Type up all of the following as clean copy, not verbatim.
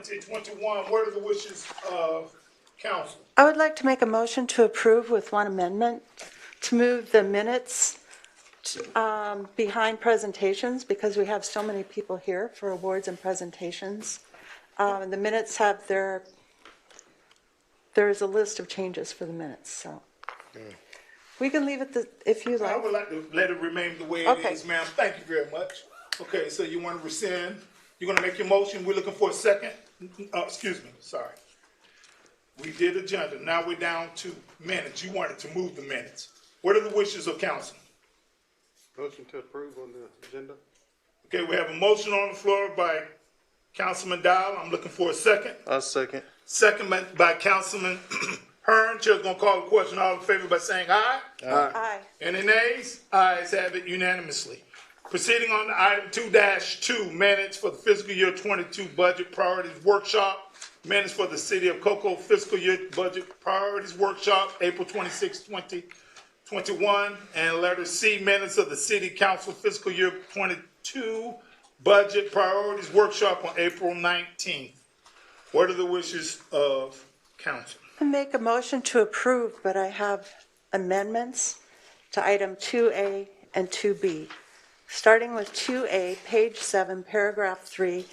2021. What are the wishes of council? I would like to make a motion to approve with one amendment to move the minutes behind presentations because we have so many people here for awards and presentations. And the minutes have there is a list of changes for the minutes, so. We can leave it if you I like. would like to let it remain the way it Okay. is, ma'am. Thank you very much. Okay, so you want to rescind? You're going to make your motion. We're looking for a second. Excuse me, sorry. We did agenda. Now we're down to minutes. You wanted to move the minutes. What are the wishes of council? Motion to approve on the agenda. Okay, we have a motion on the floor by Councilman Dial. I'm looking for a second. I'll second. Second by Councilman Hearn. Chair's going to call the question. All in favor by saying aye. Aye. Any nays? Ayes have it unanimously. Proceeding on to item 2-2, minutes for the fiscal year 22 budget priorities workshop. Minutes for the City of Cocoa fiscal year budget priorities workshop, April 26, 2021. And letter C, minutes of the City Council fiscal year 22 budget priorities workshop on April 19th. What are the wishes of council? I make a motion to approve, but I have amendments to item 2A and 2B. Starting with 2A, page 7, paragraph 3.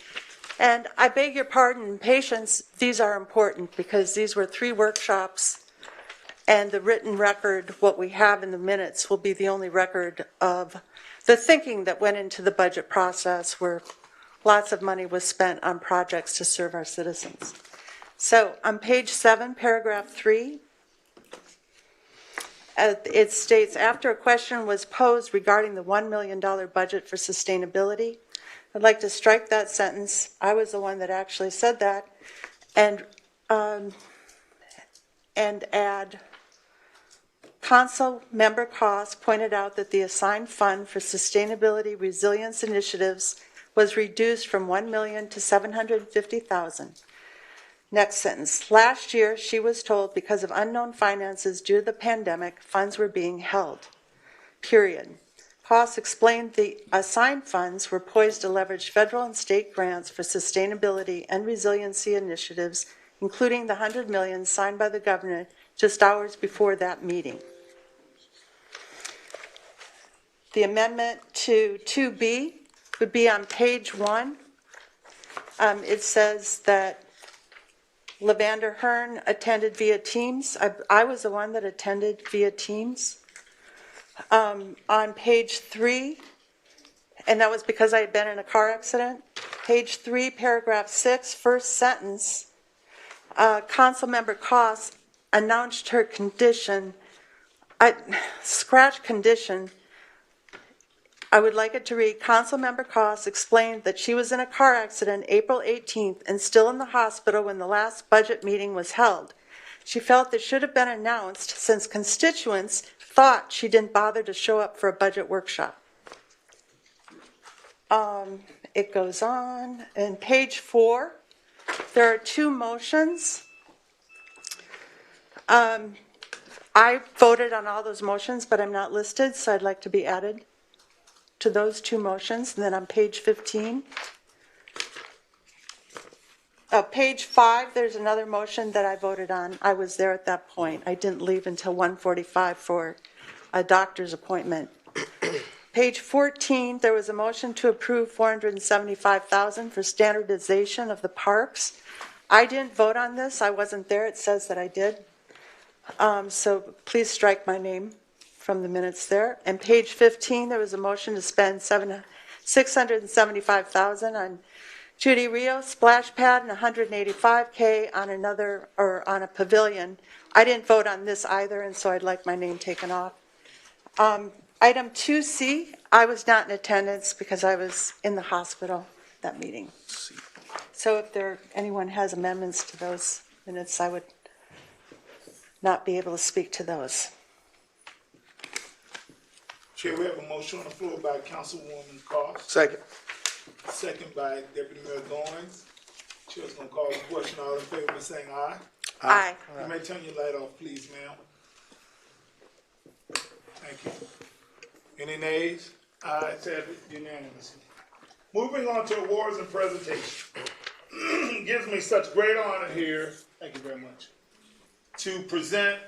And I beg your pardon and patience, these are important because these were 3 workshops and the written record, what we have in the minutes, will be the only record of the thinking that went into the budget process where lots of money was spent on projects to serve our citizens. So on page 7, paragraph 3, it states, after a question was posed regarding the $1 million budget for sustainability, I'd like to strike that sentence. I was the one that actually said that, and add, Council member Cost pointed out that the assigned fund for sustainability resilience initiatives was reduced from $1 million to $750,000. Next sentence. Last year, she was told because of unknown finances due to the pandemic, funds were being held. Period. Cost explained the assigned funds were poised to leverage federal and state grants for sustainability and resiliency initiatives, including the $100 million signed by the governor just hours before that meeting. The amendment to 2B would be on page 1. It says that Lavander Hearn attended via Teams. I was the one that attended via Teams. On page 3, and that was because I had been in a car accident. Page 3, paragraph 6, first sentence, Council member Cost announced her condition. Scratch condition. I would like it to read, Council member Cost explained that she was in a car accident April 18th and still in the hospital when the last budget meeting was held. She felt it should have been announced since constituents thought she didn't bother to show up for a budget workshop. It goes on. In page 4, there are 2 motions. I voted on all those motions, but I'm not listed, so I'd like to be added to those 2 motions. And then on page 15, page 5, there's another motion that I voted on. I was there at that point. I didn't leave until 1:45 for a doctor's appointment. Page 14, there was a motion to approve $475,000 for standardization of the parks. I didn't vote on this. I wasn't there. It says that I did. So please strike my name from the minutes there. And page 15, there was a motion to spend $675,000 on Judy Rio splash pad and $185K on on a pavilion. I didn't vote on this either, and so I'd like my name taken off. Item 2C, I was not in attendance because I was in the hospital that meeting. So if anyone has amendments to those minutes, I would not be able to speak to those. Chair, we have a motion on the floor by Councilwoman Cost. Second. Second by Deputy Mayor Goins. Chair's going to call the question. All in favor by saying aye. Aye. You may turn your light off, please, ma'am. Thank you. Any nays? Ayes have it unanimously. Moving on to awards and presentations. gives me such great honor here, thank you very much, to present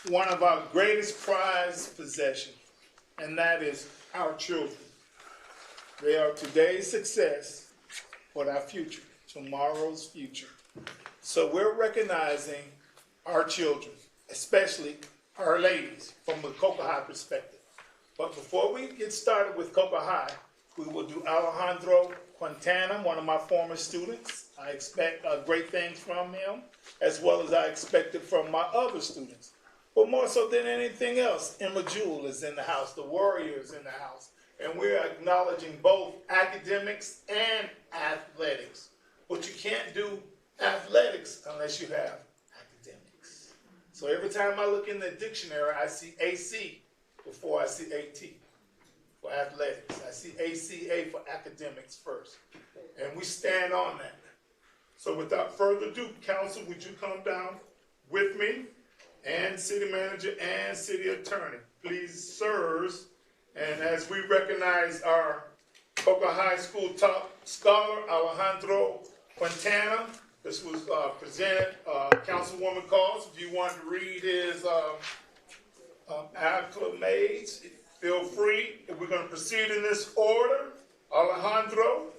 one of our greatest prized possessions, and that is our children. They are today's success, but our future, tomorrow's future. So we're recognizing our children, especially our ladies, from the Cocoa High perspective. But before we get started with Cocoa High, we will do Alejandro Quintana, one of my former students. I expect great things from him, as well as I expected from my other students. But more so than anything else, Emma Jewell is in the house, the Warrior is in the house, and we're acknowledging both academics and athletics. But you can't do athletics unless you have academics. So every time I look in the dictionary, I see AC before I see AT for athletics. I see ACA for academics first. And we stand on that. So without further ado, council, would you come down with me, and city manager and city attorney, please, sirs. And as we recognize our Cocoa High School top scholar, Alejandro Quintana, this was presented, Councilwoman Calls. If you want to read his acclamations, feel free. We're going to proceed in this order. Alejandro,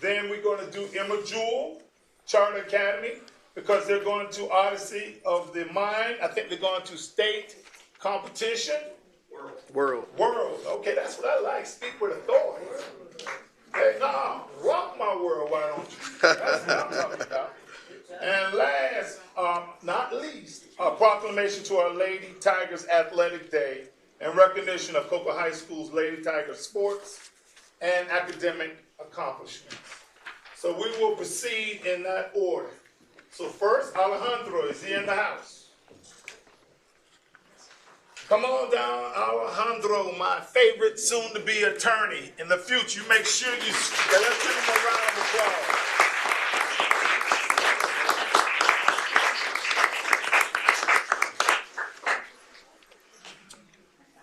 then we're going to do Emma Jewell, Charter Academy, because they're going to Odyssey of the Mind. I think they're going to state competition. World. World. Okay, that's what I like. Speak with authority. Hey, nah, rock my world, why don't you? That's what I'm talking about. And last, not least, a proclamation to our Lady Tigers Athletic Day in recognition of Cocoa High School's Lady Tigers sports and academic accomplishments. So we will proceed in that order. So first, Alejandro, is he in the house? Come on down, Alejandro, my favorite soon-to-be attorney in the future. You make sure you, let's give him a round of applause.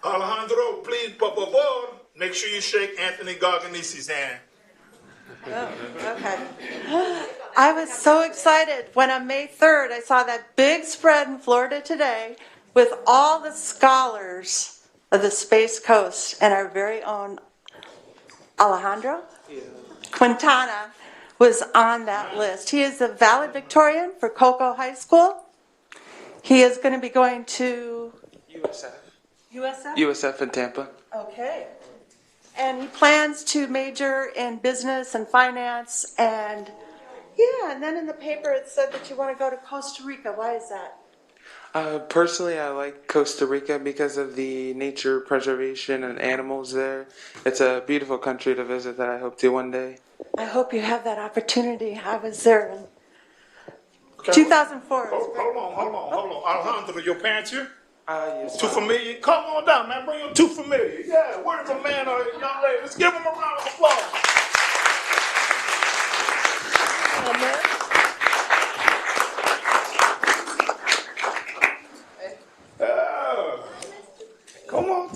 Alejandro, please, por favor, make sure you shake Anthony Garganisi's hand. Oh, okay. I was so excited when on May 3rd I saw that big spread in Florida today with all the scholars of the Space Coast, and our very own Alejandro Quintana was on that list. He is a valedictorian for Cocoa High School. He is going to be going to USF in Tampa. Okay. And he plans to major in business and finance, and then in the paper it said that you want to go to Costa Rica. Why is that? Personally, I like Costa Rica because of the nature preservation and animals there. It's a beautiful country to visit that I hope to one day. I hope you have that opportunity. I was there in Okay. 2004. Hold on. Alejandro, your parents here? Yes. Too familiar? Come on down, man. Bring them too familiar. Yeah, where's the man or young lady? Let's give them a round of applause. Come on.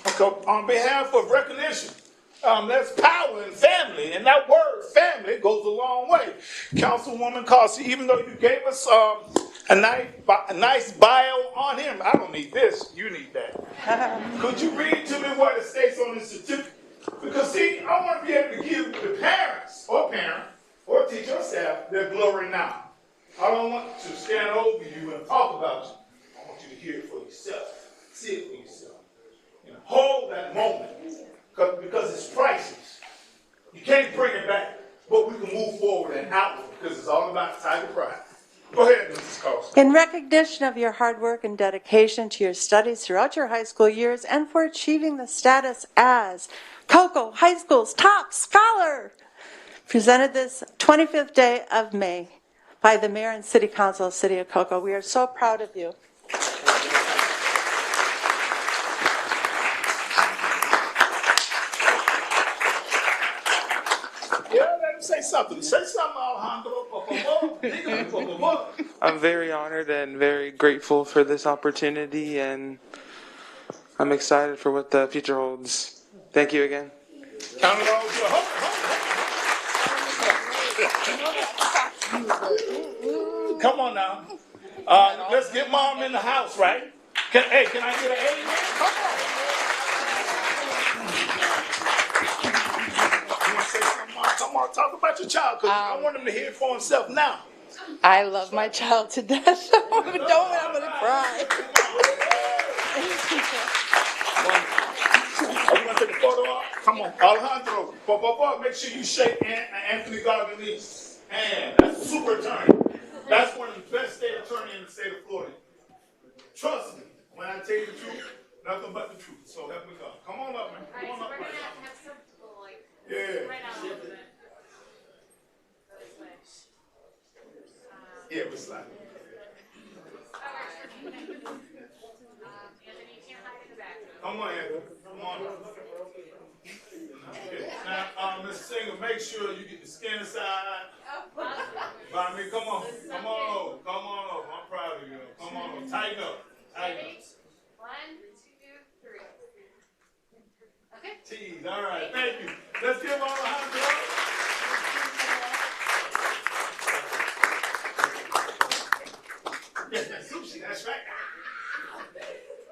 Okay, on behalf of recognition, that's power in family, and that word family goes a long way. Councilwoman Causey, even though you gave us a nice bio on him, I don't need this, you need that. Could you read to me what it states on the certificate? Because see, I want to be able to give the parents, or teacher or staff, their glory now. I don't want to stand over you and talk about you. I want you to hear it for yourself, see it for yourself. Hold that moment. Because it's priceless. You can't bring it back, but we can move forward and outward because it's all about Tiger Pride. Go ahead, Mrs. Carlson. In recognition of your hard work and dedication to your studies throughout your high school years and for achieving the status as Cocoa High School's top scholar, presented this 25th day of May by the Mayor and City Council of the City of Cocoa. We are so proud of you. Say something. Say something, Alejandro. I'm very honored and very grateful for this opportunity, and I'm excited for what the future holds. Thank you again. Count it all good. Come on now. Let's get mom in the house, right? Can I get an amen? Come on. You want to say something, Mom? Come on, talk about your child, because I want him to hear it for himself now. I love my child to death. I'm gonna cry. Are you going to take a photo up? Come on. Alejandro, make sure you shake Anthony Gargani's hand. That's a super attorney. That's one of the best state attorneys in the state of Florida. Trust me, when I tell you the truth, nothing but the truth. So help me God. Come on up, man. Come on up. We're going to have some people like Yeah. right out a little bit. Yeah, we're sliding. Anthony, you can't hide in the back. Come on, Anthony. Come on. Okay. Now, Mr. Singer, make sure you get the skin aside. By me, come on. Come on over. Come on over. I'm proud of you. Come on over. Tighten up. Tighten up. 1, 2, 3. Okay. Tease. All right. Thank you. Let's give all a hand up. Yes, that's sushi. That's right.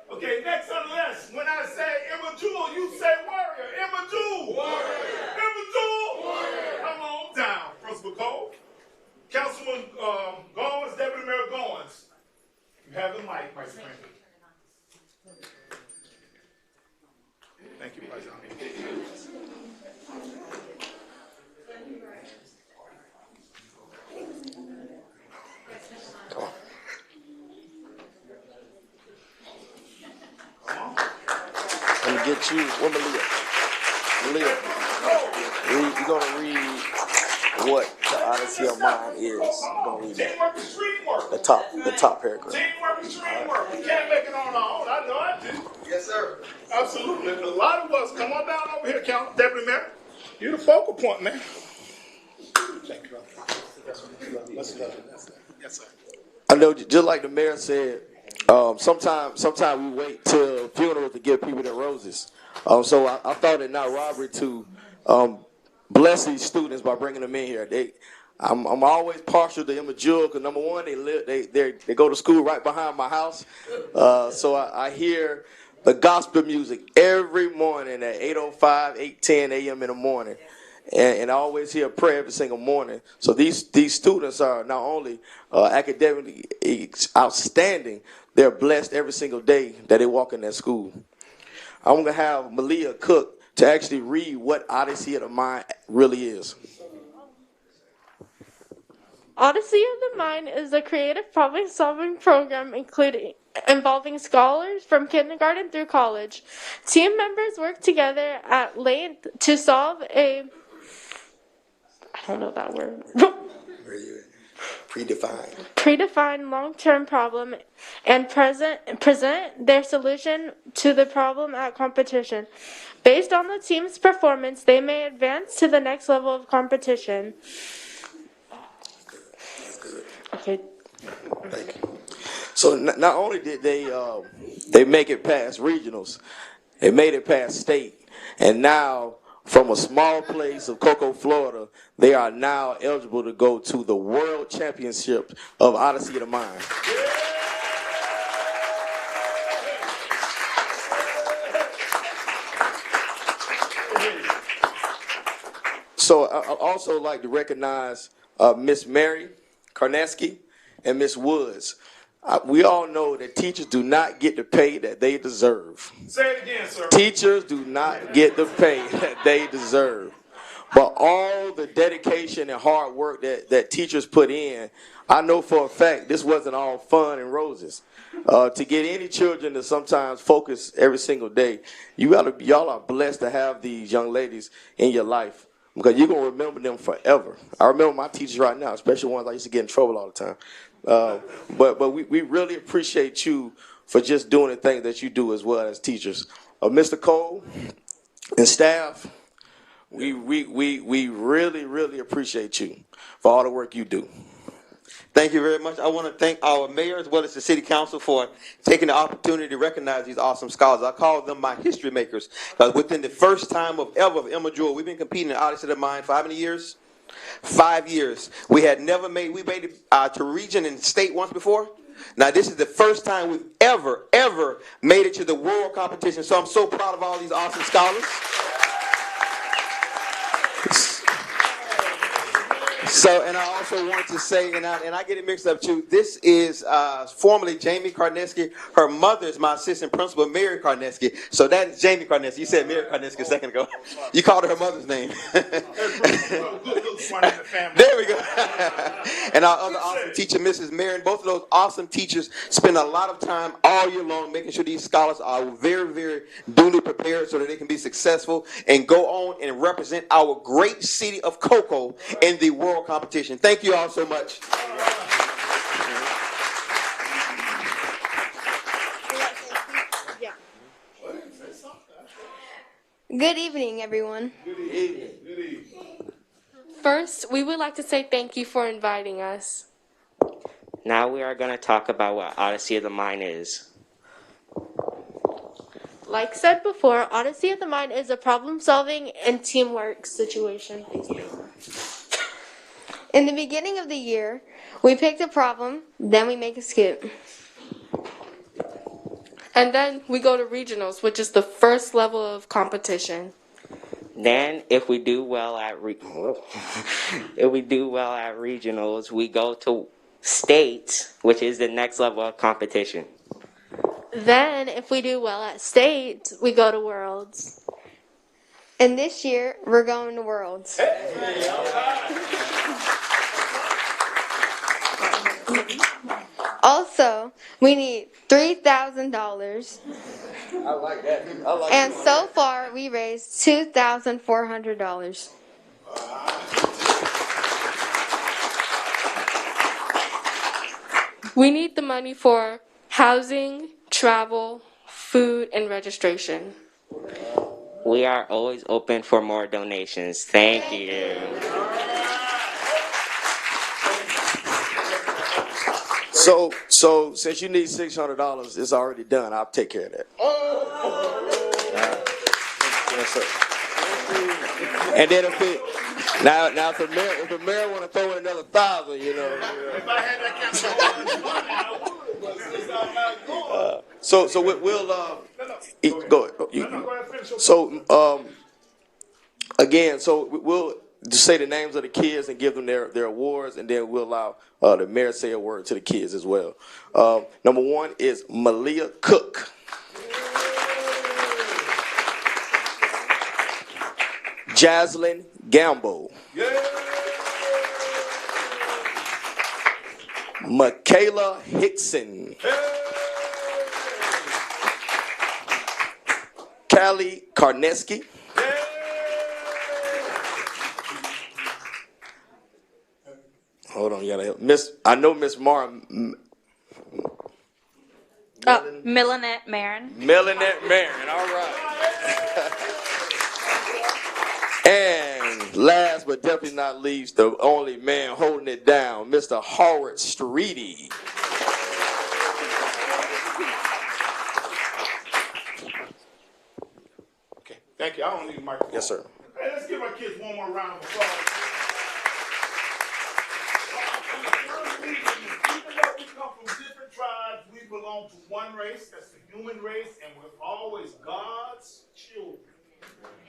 Okay, next on the list. When I say Emma Jewel, you say warrior. Emma Jewel. Warrior. Emma Jewel. Warrior. Come on down, Principal Cole. Councilman Goins, Deputy Mayor Goins. You have the mic, Vice President. Thank you, Vice President. Come on. Let me get you. What, Malia? Malia, you're going to read what the Odyssey of Mind is. You're going to read that. Teamwork is street work. The top paragraph. Teamwork is street work. We can't make it on our own. I know I do. Yes, sir. Absolutely. A lot of us, come on down over here, Deputy Mayor. You're the focal point, man. Thank you. Yes, sir. I know, just like the mayor said, sometimes we wait till funerals to give people their roses. So I thought it not robbery to bless these students by bringing them in here. I'm always partial to Emma Jewel because number one, they go to school right behind my house. So I hear the gospel music every morning at 8:05, 8:10 a.m. in the morning. And I always hear prayer every single morning. So these students are not only academically outstanding, they're blessed every single day that they walk in that school. I'm going to have Malia Cook to actually read what Odyssey of the Mind really is. Odyssey of the Mind is a creative problem-solving program involving scholars from kindergarten through college. Team members work together at length to solve a... I don't know that word. Predefined long-term problem and present their solution to the problem at competition. Based on the team's performance, they may advance to the next level of competition. Okay. Thank you. So not only did they make it past regionals, they made it past state, and now from a small place of Cocoa, Florida, they are now eligible to go to the World Championship of Odyssey of the Mind. So I also like to recognize Miss Mary Karneski and Miss Woods. We all know that teachers do not get the pay that they deserve. Say it again, sir. Teachers do not get the pay that they deserve. But all the dedication and hard work that teachers put in, I know for a fact this wasn't all fun and roses. To get any children to sometimes focus every single day, y'all are blessed to have these young ladies in your life because you're going to remember them forever. I remember my teachers right now, especially ones I used to get in trouble all the time. But we really appreciate you for just doing the things that you do as well as teachers. Mr. Cole and staff, we really, really appreciate you for all the work you do. Thank you very much. I want to thank our mayor as well as the city council for taking the opportunity to recognize these awesome scholars. I call them my history makers because within the first time of ever of Emma Jewel, we've been competing in Odyssey of the Mind for how many years? 5 years. We made it to region and state once before. Now this is the first time we've ever made it to the world competition. So I'm so proud of all these awesome scholars. So, and I also want to say, and I get it mixed up too, this is formerly Jamie Karneski. Her mother is my assistant principal, Mary Karneski. So that is Jamie Karneski. You said Mary Karneski a second ago. You called her mother's name. There we go. And our other awesome teacher, Mrs. Marion. Both of those awesome teachers spend a lot of time all year long making sure these scholars are very duly prepared so that they can be successful and go on and represent our great city of Cocoa in the world competition. Thank you all so much. Good evening, everyone. First, we would like to say thank you for inviting us. Now we are going to talk about what Odyssey of the Mind is. Like said before, Odyssey of the Mind is a problem-solving and teamwork situation. In the beginning of the year, we picked a problem, then we make a skit. And then we go to regionals, which is the first level of competition. Then, if we do well at regionals, we go to states, which is the next level of competition. Then, if we do well at state, we go to worlds. And this year, we're going to worlds. Also, we need $3,000. I like that. And so far, we raised $2,400. We need the money for housing, travel, food, and registration. We are always open for more donations. Thank you. So since you need $600, it's already done. I'll take care of that. Yes, sir. And then if the mayor want to throw in another $1,000, you know. If I had that kind of So we'll go ahead. So again, so we'll just say the names of the kids and give them their awards, and then we'll allow the mayor to say a word to the kids as well. Number one is Malia Cook. Jaslyn Gamble. Michaela Hickson. Callie Karneski. Hold on, you gotta help. I know Miss Mara. Milanette Marin. Milanette Marin, all right. And last but definitely not least, the only man holding it down, Mr. Howard Streety. Okay, thank you. I don't need a microphone. Yes, sir. Hey, let's give our kids one more round of applause. Even though we come from different tribes, we belong to one race. That's the human race, and we're always God's children.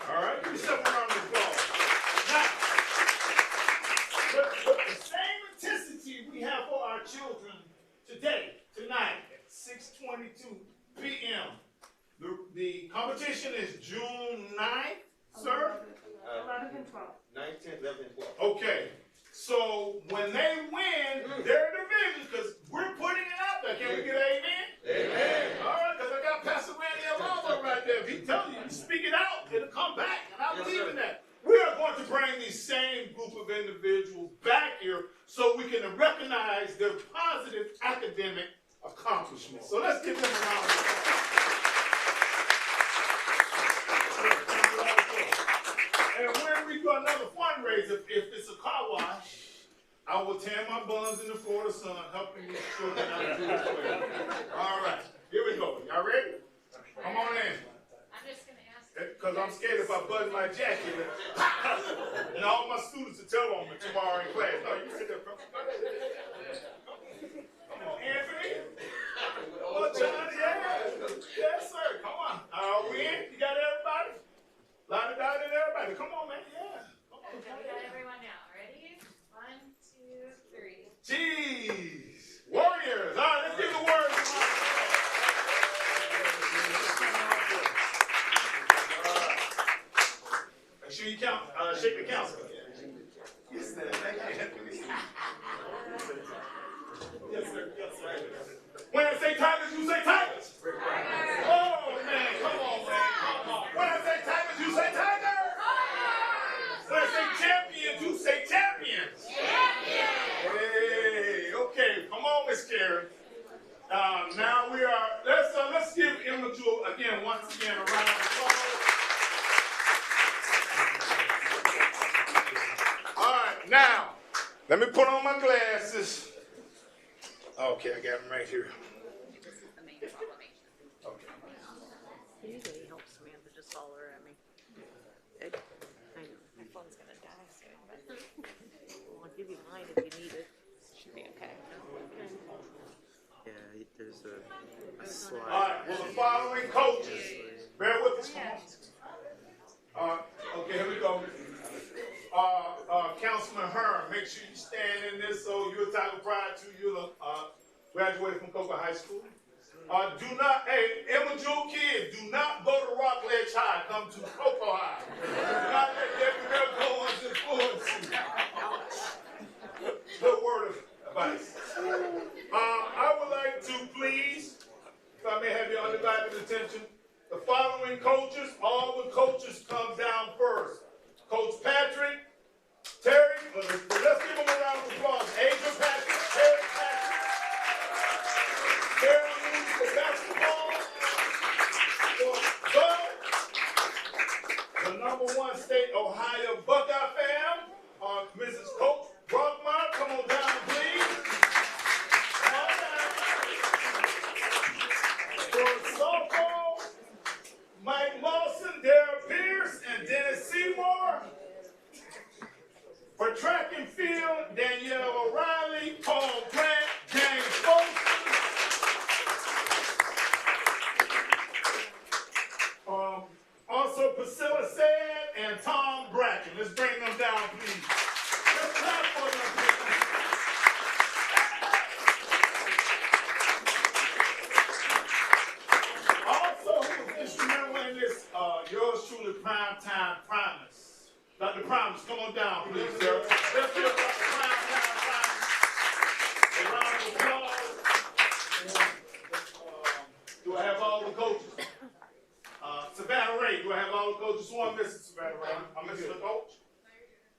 All right, give yourself a round of applause. Now, with the same intensity we have for our children today, tonight at 6:22 p.m. The competition is June 9th, sir? 11th and 12th. 9th, 10th, 11th, and 12th. Okay, so when they win their divisions, because we're putting it out there, can we get an amen? Amen. All right, because I got Pastor Randy Alonzo right there. If he tells you to speak it out, it'll come back, and I believe in that. We are going to bring these same group of individuals back here so we can recognize their positive academic accomplishments. So let's give them a round of applause. And when we do another fundraiser, if it's a car wash, I will tan my buns in the Florida sun, helping me sure that I do as well. All right, here we go. Y'all ready? Come on in. I'm just gonna ask. Because I'm scared if I button my jacket, and all my students will tell on me tomorrow in class. No, you sit there. Come on, Anthony. Come on, John. Yeah. Yes, sir. Come on. Are we in? You got everybody? Line it out and everybody. Come on, man. Yeah. Come on. We got everyone now. Ready? 1, 2, 3. Jeez. Warriors. All right, let's give the words. Make sure you count. Shake the counselor. Yes, sir. Thank you, Anthony. Yes, sir. Yes, sir. When I say Tigers, you say Tigers. Oh, man. Come on, man. Come on. When I say Tigers, you say Tigers. When I say champions, you say champions. Hey, okay. Come on, Miss Karen. Now we are, let's give Emma Jewel again, once again, a round of applause. All right, now, let me put on my glasses. Okay, I got them right here. Okay. Usually helps Samantha just holler at me. I know. My phone's gonna die soon, but I'll give you mine if you need it. Should be okay. Yeah, there's a slide. All right, well, the following coaches, bear with us, come on. Okay, here we go. Councilman Hearn, make sure you stand in this so you're Tiger Pride too. You'll graduate from Cocoa High School. Do not, hey, Emma Jewel kids, do not go to Rockledge High. Come to Cocoa High. Do not let Debbie Bell go on to influence you. Good word of advice. I would like to please, if I may have your undivided attention, the following coaches, all the coaches come down first. Coach Patrick, Terry, let's give them a round of applause. Adrian Patrick, Terry Patrick, Terry moves the basketball for the #1 state Ohio Buckeye fam, Mrs. Coach Brockmar, come on down, please. Come on down. For softball, Mike Lawson, Darrell Pierce, and Dennis Seymour. For track and field, Danielle O'Reilly, Paul Grant, James Folsom. Also Priscilla Said and Tom Bracken. Let's bring them down, please. Let's clap for them, please. Also, who was instrumental in this, yours truly, Primetime Primus. Dr. Primus, come on down, please, sir. Let's give Dr. Primetime Primus a round of applause. Do I have all the coaches? Savannah Ray, do I have all the coaches? Who I'm missing, Savannah Ray? I'm missing the coach?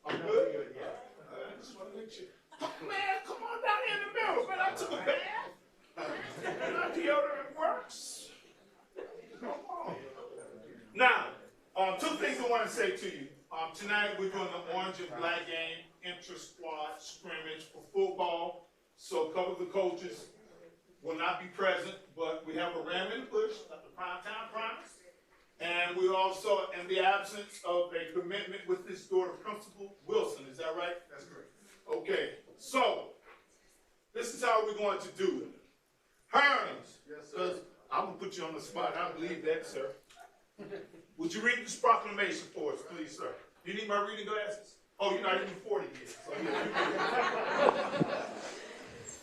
I'm good? Yeah. I just want to make sure. Oh, man, come on down here in the middle, man. I took a bath. My deodorant works. Come on. Now, two things I want to say to you. Tonight we're doing the Orange and Black game intra-squad scrimmage for football. So a couple of the coaches will not be present, but we have a ram in the bush, like the Primetime Primus. And we also, in the absence of a commitment with this daughter, Principal Wilson. Is that right? That's correct. Okay, so this is how we're going to do it. Hearns, because I'm going to put you on the spot. I believe that, sir. Would you read this proclamation for us, please, sir? You need my reading glasses? Oh, you're not even 40 yet. So yeah,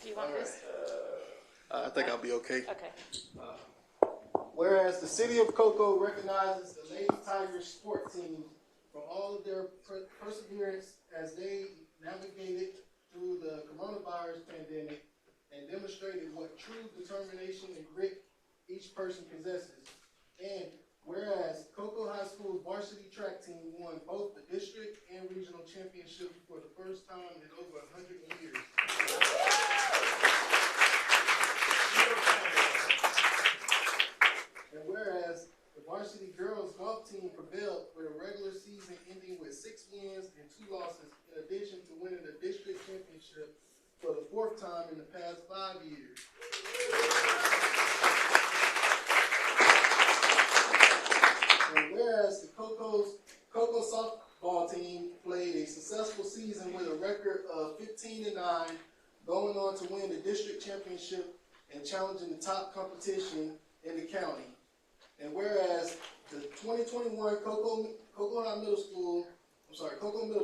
Do you want this? I think I'll be okay. Okay. Whereas the city of Cocoa recognizes the Lady Tigers sport team for all of their perseverance as they navigated through the coronavirus pandemic and demonstrated what true determination and grit each person possesses. And whereas Cocoa High School's varsity track team won both the district and regional championships for the first time in over 100 years. And whereas the varsity girls golf team prevailed with a regular season ending with 6 wins and 2 losses, in addition to winning the district championship 4th time in the past 5 years. And whereas the Cocoa softball team played a successful season with a record of 15-9, going on to win the district championship and challenging the top competition in the county. And whereas the 2021 Cocoa Middle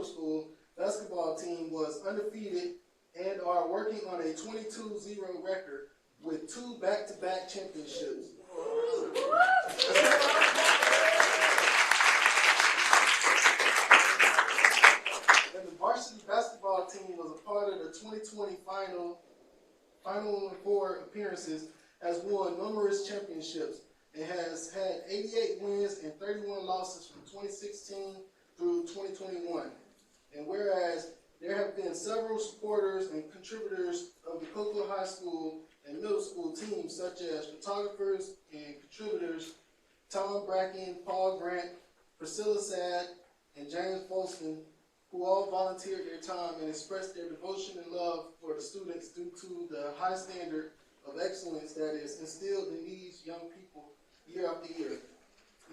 School basketball team was undefeated and are working on a 22-0 record with 2 back-to-back championships. And the varsity basketball team was a part of the 2020 Final Four appearances, has won numerous championships, and has had 88 wins and 31 losses from 2016 through 2021. And whereas there have been several supporters and contributors of the Cocoa High School and Middle School teams, such as photographers and contributors Tom Bracken, Paul Grant, Priscilla Sad, and James Folston, who all volunteered their time and expressed their devotion and love for the students due to the high standard of excellence that is instilled in these young people year after year.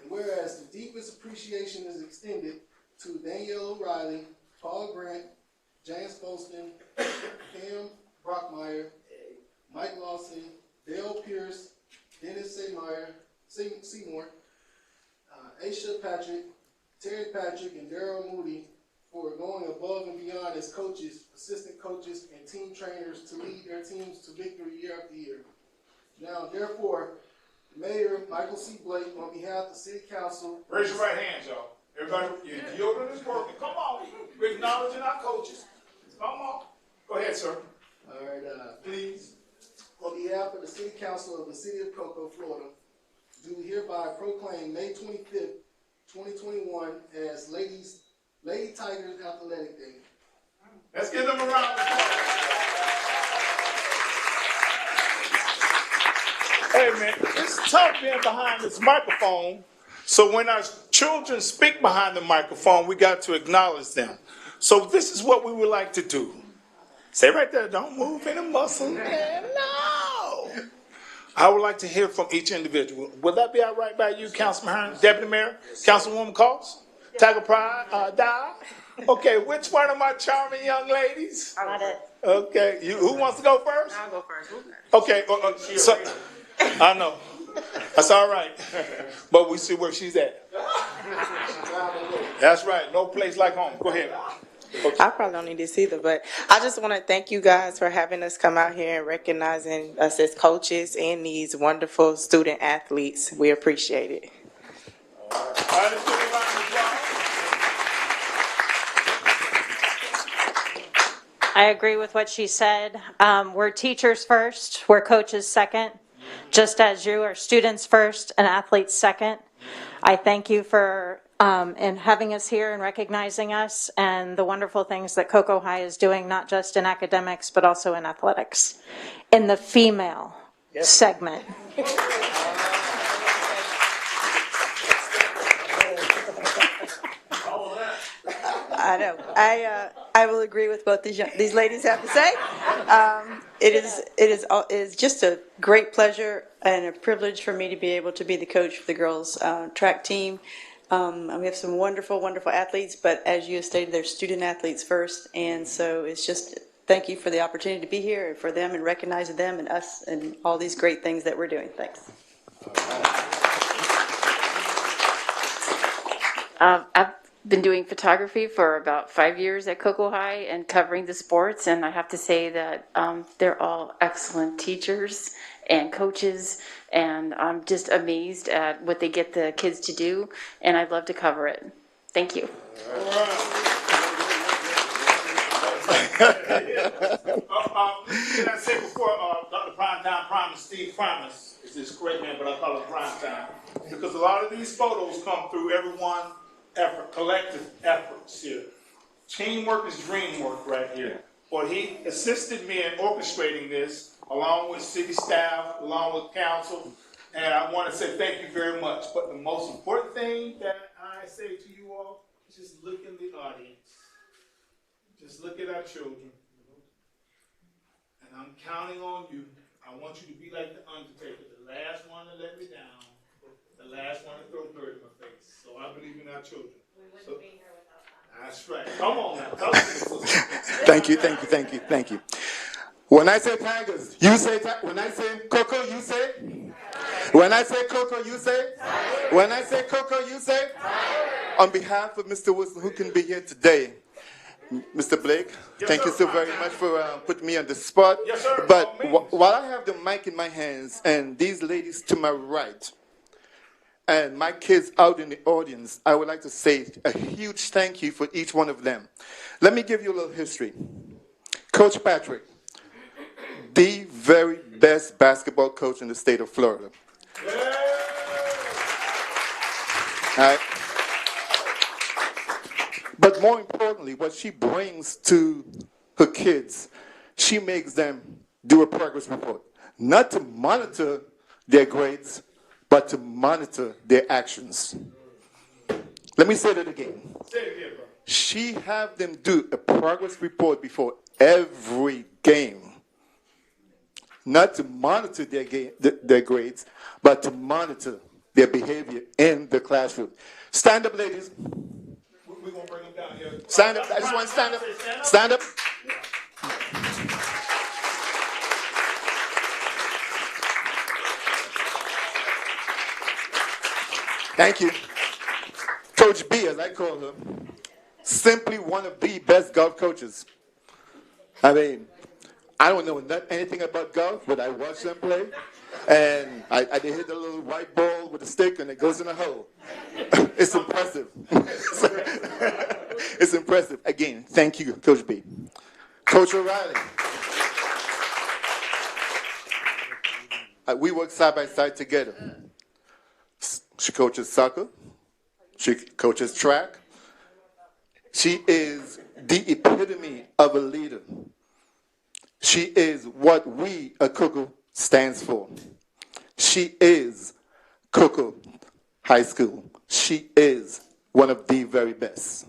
And whereas the deepest appreciation is extended to Danielle O'Reilly, Paul Grant, James Folston, Pam Brockmeyer, Mike Lawson, Dale Pierce, Dennis Seymour, Aisha Patrick, Terry Patrick, and Daryl Moody for going above and beyond as coaches, assistant coaches, and team trainers to lead their teams to victory year after year. Now, therefore, Mayor Michael C. Blake, on behalf of the City Council. Raise your right hands, y'all. Everybody, your deodorant is working. Come on. We're acknowledging our coaches. Come on. Go ahead, sir. All right, please. On behalf of the City Council of the City of Cocoa, Florida, do hereby proclaim May 25th, 2021 as Lady Tigers Athletic Day. Let's give them a round of applause. Hey, man, it's tough being behind this microphone. So when our children speak behind the microphone, we got to acknowledge them. So this is what we would like to do. Say right there, don't move any muscle, man. No. I would like to hear from each individual. Would that be all right by you, Councilman Hearn, Deputy Mayor, Councilwoman Cox, Tiger Pride, Di? Okay, which one of my charming young ladies? Got it. Okay, who wants to go first? I'll go first. Okay, so, I know. That's all right. But we see where she's at. That's right. No place like home. Go ahead. Okay. I probably don't need this either, but I just want to thank you guys for having us come out here and recognizing us as coaches and these wonderful student athletes. We appreciate it. I agree with what she said. We're teachers first, we're coaches second, just as you are students first and athletes second. I thank you for and having us here and recognizing us and the wonderful things that Cocoa High is doing, not just in academics, but also in athletics, in the female segment. I know. I will agree with both these ladies have to say. It is just a great pleasure and a privilege for me to be able to be the coach for the girls track team. We have some wonderful, wonderful athletes, but as you stated, they're student athletes first, and so it's just thank you for the opportunity to be here and for them and recognizing them and us and all these great things that we're doing. Thanks. I've been doing photography for about 5 years at Cocoa High and covering the sports, and I have to say that they're all excellent teachers and coaches, and I'm just amazed at what they get the kids to do, and I'd love to cover it. Thank you. Can I say before Dr. Primetime promised, Steve promised, is this correct, man, but I call it Primetime, because a lot of these photos come through everyone effort, collective efforts here. Teamwork is dream work right here. But he assisted me in orchestrating this, along with city staff, along with council, and I want to say thank you very much. But the most important thing that I say to you all is just look in the audience. Just look at our children. I'm counting on you. I want you to be like the Undertaker, the last one to let me down, the last one to throw dirt in my face. So I believe in our children. We wouldn't be here without that. That's right. Come on now. Come on. Thank you, thank you, thank you, thank you. When I say Tigers, you say when I say Coco, you say? When I say Coco, you say? When I say Coco, you say? On behalf of Mr. Wilson, who can be here today, Mr. Blake, thank you so very much for putting me on the spot. Yes, sir. But while I have the mic in my hands and these ladies to my right, and my kids out in the audience, I would like to say a huge thank you for each one of them. Let me give you a little history. Coach Patrick, the very best basketball coach in the state of Florida. All right. But more importantly, what she brings to her kids, she makes them do a progress report. Not to monitor their grades, but to monitor their actions. Let me say that again. Say it again, bro. She have them do a progress report before every game. Not to monitor their grades, but to monitor their behavior in the classroom. Stand up, ladies. We're going to bring them down here. Stand up. I just want to stand up. Stand up. Thank you. Coach B, as I call her, simply one of the best golf coaches. I mean, I don't know anything about golf, but I watch them play, and I they hit a little white ball with a stick, and it goes in a hole. It's impressive. It's impressive. Again, thank you, Coach B. Coach O'Reilly. We work side by side together. She coaches soccer. She coaches track. She is the epitome of a leader. She is what we at Cocoa stands for. She is Cocoa High School. She is one of the very best.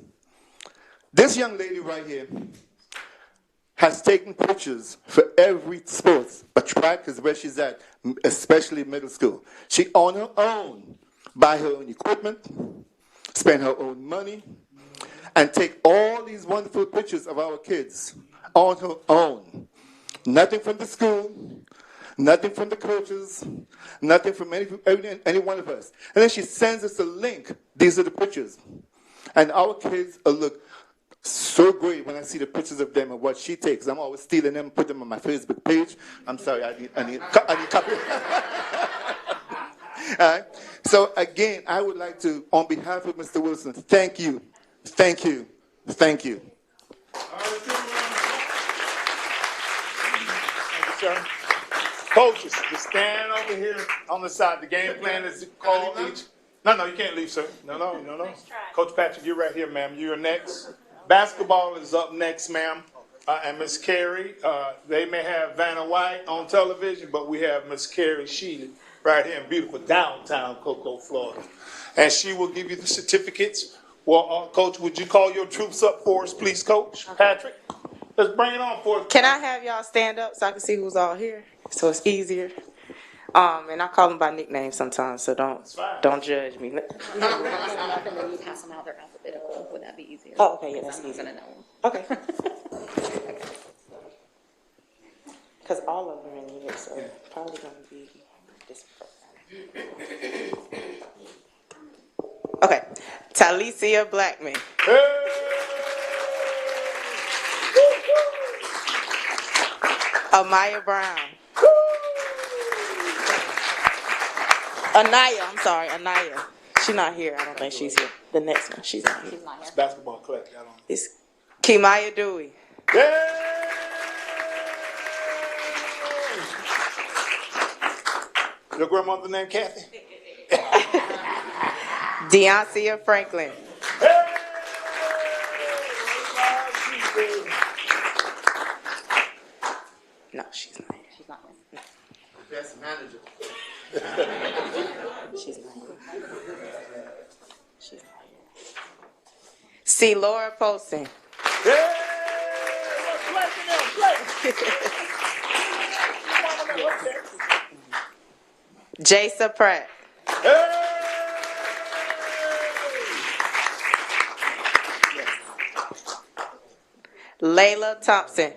This young lady right here has taken pictures for every sport, but track is where she's at, especially middle school. She on her own, buy her own equipment, spend her own money, and take all these wonderful pictures of our kids on her own. Nothing from the school, nothing from the coaches, nothing from any one of us. And then she sends us a link. These are the pictures. And our kids look so great when I see the pictures of them and what she takes. I'm always stealing them, put them on my Facebook page. I'm sorry, I need copy. All right. So again, I would like to, on behalf of Mr. Wilson, thank you, thank you, thank you. Sir. Coaches, just stand over here on the side. The game plan is called each. No, you can't leave, sir. No. Coach Patrick, you're right here, ma'am. You're next. Basketball is up next, ma'am. And Miss Carrie, they may have Vanna White on television, but we have Miss Carrie Sheedy right here in beautiful downtown Cocoa, Florida. And she will give you the certificates. Well, Coach, would you call your troops up for us, please, Coach? Okay. Patrick? Let's bring it on for us. Can I have y'all stand up so I can see who's all here? So it's easier. And I call them by nicknames sometimes, so don't judge me. You'd pass them out their alphabetical. Would that be easier? Oh, okay, yeah, that's easy. I'm gonna know. Okay. Because all of them are in here, so probably going to be this program. Okay. Talicia Blackman. Amaya Brown. Anaya. She's not here. I don't think she's here. The next one, she's not here. It's basketball club. It's Kimaya Dewey. Your grandmother named Kathy? Deoncia Franklin. No, she's not here. She's not here. No. Best manager. She's not here. She's not here. See Laura Poston. Jasa Pratt. Layla Thompson.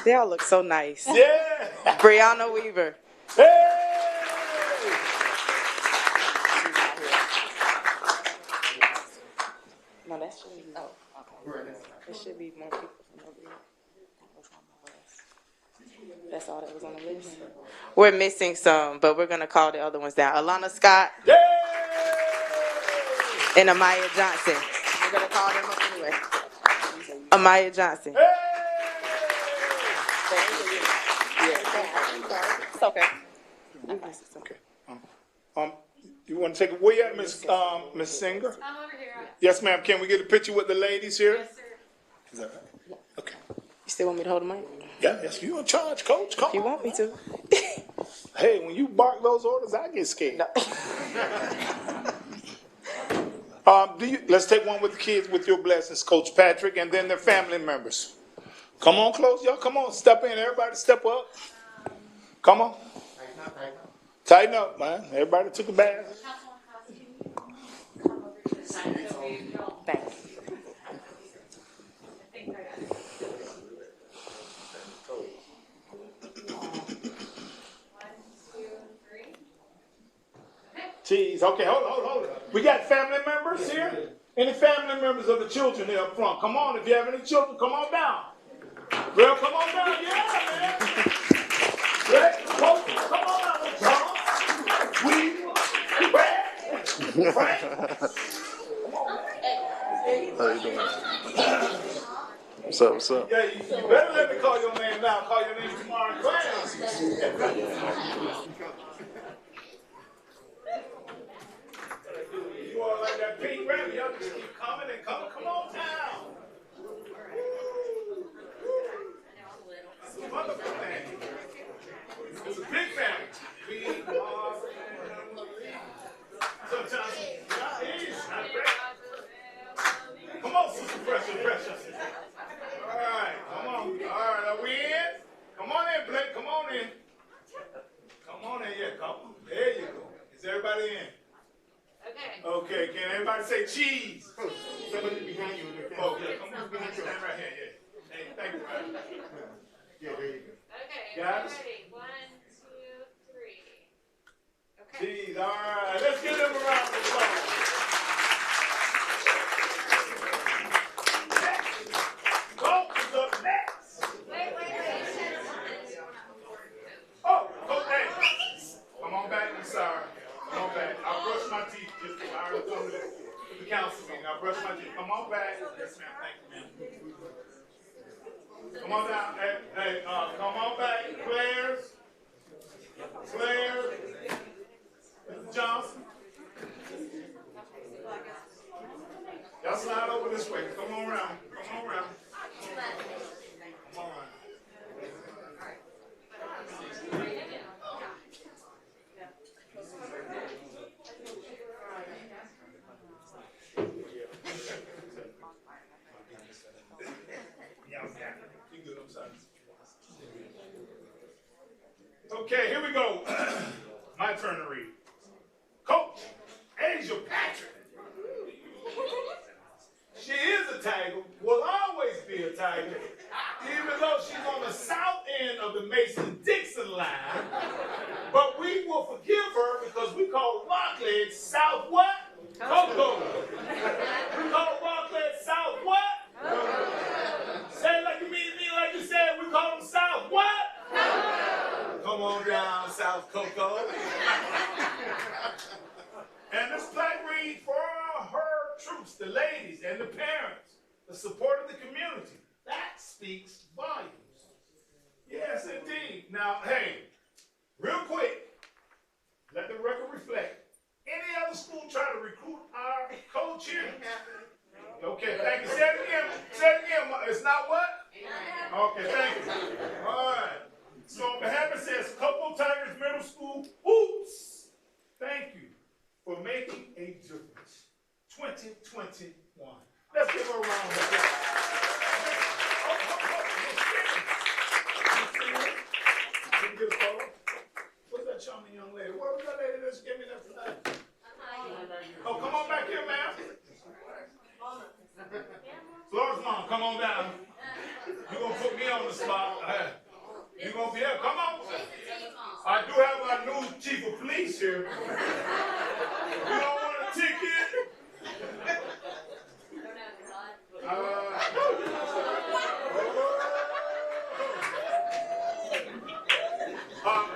They all look so nice. Yeah. Brianna Weaver. No, that should be. Oh, okay. There should be more people from over here. That was on the list. That's all that was on the list. We're missing some, but we're gonna call the other ones down. Alana Scott. And Amaya Johnson. We're gonna call them up anyway. Amaya Johnson. It's okay. You want to take it? Where you at, Miss Singer? I'm over here. Yes, ma'am. Can we get a picture with the ladies here? Yes, sir. Is that right? Okay. You still want me to hold the mic? Yeah, yes. You in charge, Coach? Come If you on. want me to. Hey, when you bark those orders, I get scared. Let's take one with the kids with your blessings, Coach Patrick, and then their family members. Come on, close, y'all. Come on, step in. Everybody, step up. Come on. Tighten up, man. Everybody took a bath. Jeez, okay, hold it. We got family members here? Any family members of the children here up front? Come on, if you have any children, come on down. Well, come on down, yeah, man. Right? Come on down, John. Frank. How you doing? What's up, what's up? Yeah, you better let me call your name now. Call your name tomorrow in class. You all like that pink rabbit, y'all just keep coming and coming. Come on down. It's a wonderful thing. It's a big family. We are family. Sometimes not easy, not great. Come on, Sister Precious. All right, come on. All right, are we in? Come on in, Blake. Come on in. Come on in, yeah, come on. There you go. Is everybody in? Okay, can everybody say cheese? Somebody behind you. Oh, yeah, come on, stand right here, yeah. Hey, thank you, man. Yeah, there you go. Okay, Guys? ready? 1, 2, 3. Cheese, all right. Let's give them a round of applause. Coach is up next. Wait. Oh, hey. Come on back, I'm sorry. Come on back. I'll brush my teeth. I already told the council meeting. I'll brush my teeth. Come on back. Yes, ma'am. Thank you, ma'am. Come on down. Hey, come on back. Claire. Mr. Johnson. Y'all slide over this way. Come on around. Come on around. Okay, here we go. My turn to read. Coach Asia Patrick. She is a Tiger, will always be a Tiger, even though she's on the south end of the Mason-Dixon line. But we will forgive her because we call Rockledge South what? Cocoa. We call Rockledge South what? Say it like you mean me, like you said, we call them South what? Come on down, South Cocoa. And this plaque reads, for her troops, the ladies and the parents, the support of the community. That speaks volumes. Yes, indeed. Now, hey, real quick, let the record reflect. Any other school try to recruit our coach here? Okay, thank you. Say it again. It's not what? Okay, thank you. All right. So on behalf of says Cocoa Tigers Middle School, oops, thank you for making a difference. 2021. Let's give her a round of applause. What's that charming young lady? Where was that lady that's giving me that flag? Oh, come on back here, ma'am. Flora's mom, come on down. You're going to put me on the spot. You're going to be here. Come on. I do have my new chief of police here. You don't want a ticket?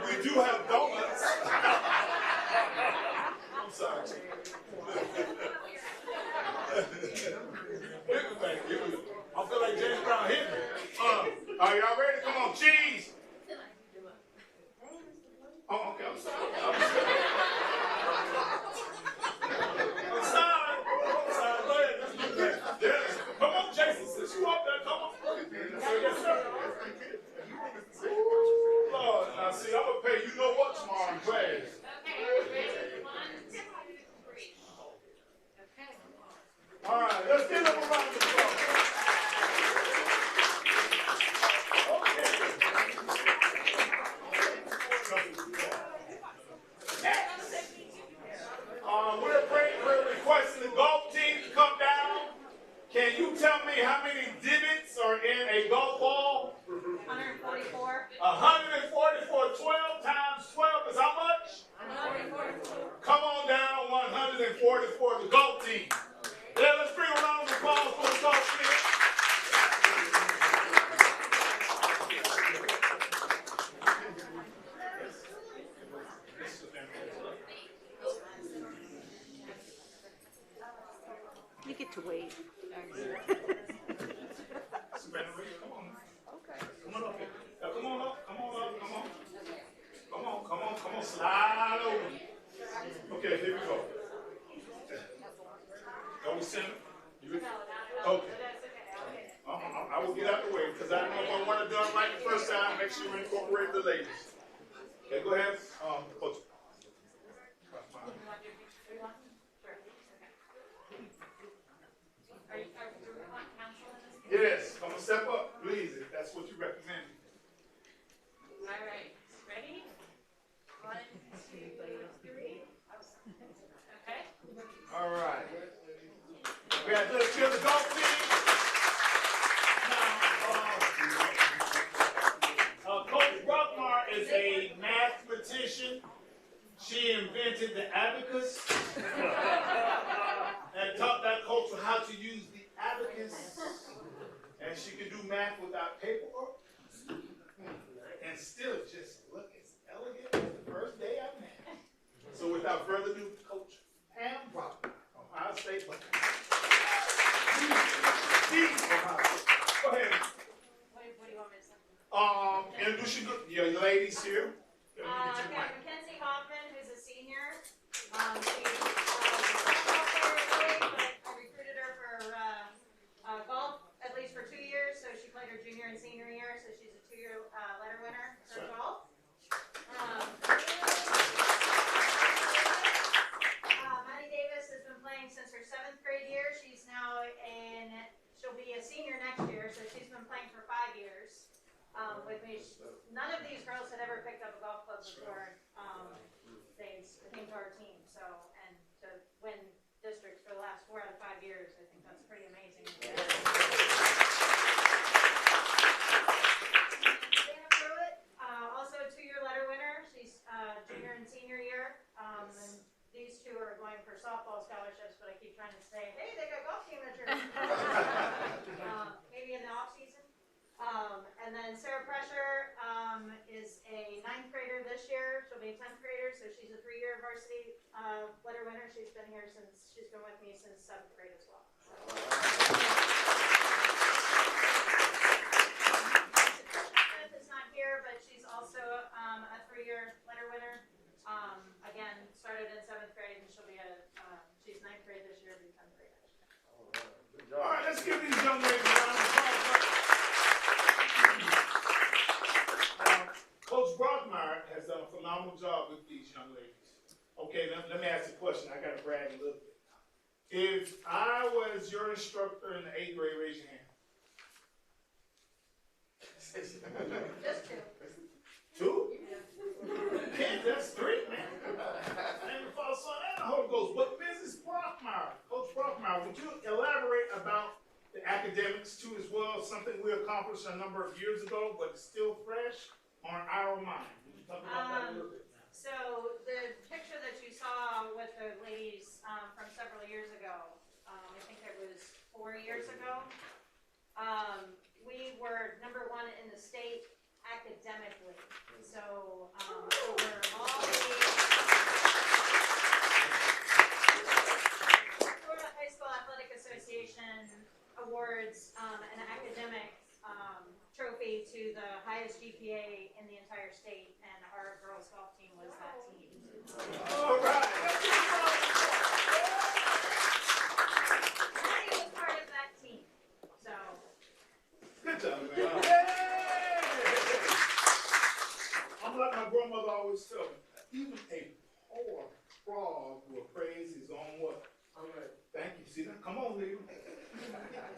We do have donuts. I'm sorry. I feel like James Brown hit me. Are y'all ready? Come on, cheese. Oh, okay, I'm sorry. I'm sorry. Go ahead, let's do that. Yes. Come on, Jason, since you up there, come on. Yes, sir. Lord, now see, I'm going to pay you know what tomorrow in class. All right, let's give them a round of applause. We're requesting the golf team to come down. Can you tell me how many divots are in a golf ball? 144. 144. 12 times 12 is how much? 144. Come on down, 144, the golf team. Yeah, let's bring a round of applause for the golf team. You get to wait. Come on, slide over. Okay, here we go. Are we center? Okay. I will get out the way because I know if I want it done right the first time, make sure we incorporate the ladies. Okay, go ahead. Coach. Yes, come and step up, please, if that's what you recommend. All right, ready? 1, 2, 3. Okay. All right. Let's give the golf team. Now, Coach Brockmar is a mathematician. She invented the abacus and taught that culture how to use the abacus. And she can do math without paperwork and still just look as elegant as the first day I met her. So without further ado, Coach Pam Brockmar from Ohio State Buckeyes. Go ahead. What do you want me to say? Introduce your ladies here. I've got Mackenzie Hoffman, who's a senior. She's a sophomore early, but I recruited her for golf at least for 2 years. So she played her junior and senior year. So she's a 2-year letter winner for golf. Maddie Davis has been playing since her 7th grade year. She's now she'll be a senior next year. So she's been playing for 5 years. With me, none of these girls had ever picked up a golf club before they came to our team. So, and to win districts for the last 4 out of 5 years, I think that's pretty amazing. Dana Pruitt, also a 2-year letter winner. She's junior and senior year. And these two are going for softball scholarships, but I keep trying to say, hey, they got golf team that year. Maybe in the off season. And then Sarah Pressure is a 9th grader this year. She'll be a 10th grader, so she's a 3-year varsity letter winner. She's been with me since 7th grade as well. Smith is not here, but she's also a 3-year letter winner. Again, started in 7th grade, and she'll be she's 9th grade this year, be 10th grade next year. All right, let's give these young ladies a round of applause. Coach Brockmar has done a phenomenal job with these young ladies. Okay, let me ask you a question. I got to brag a little bit. If I was your instructor in the 8th grade, raise your hand. Just two. Two? Kids, that's three, man. And the Father, Son, and the Holy Ghost. But Mrs. Brockmeyer, Coach Brockmeyer, would you elaborate about the academics too as well? Something we accomplished a number of years ago, but it's still fresh on our mind. Would you talk about that a little bit? So the picture that you saw with the ladies from several years ago, I think it was 4 years ago, we were #1 in the state academically. So over all the Florida High School Athletic Association awards an academic trophy to the highest GPA in the entire state, and our girls golf team was that team. All right. Patty was part of that team. So Good job, man. I'm like my grandmother always told me, even a poor frog will praise his own what? All right. Thank you. See that? Come on, Leo.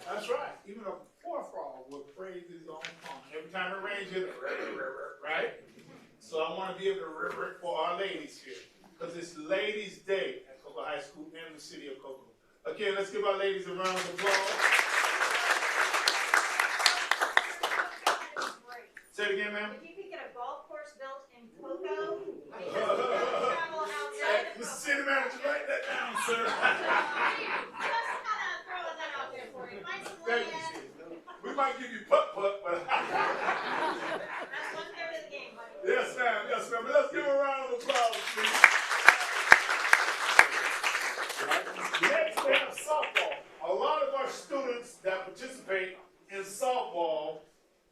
That's right. Even a poor frog will praise his own pond. Every time it rains, you right? So I want to be able to river it for our ladies here, because it's Ladies' Day at Cocoa High School and the city of Cocoa. Okay, let's give our ladies a round of applause. Say it again, ma'am. if you could get a golf course built in Cocoa, travel outside of Mr. City Manager, write that down, sir. throwing that out there for you. Find some Thank you, land. Steve. We might give you putt-putt, but... That's 1/3 of the game, buddy. Yes, ma'am. Yes, ma'am. But let's give a round of applause, please. Next, we have softball. A lot of our students that participate in softball,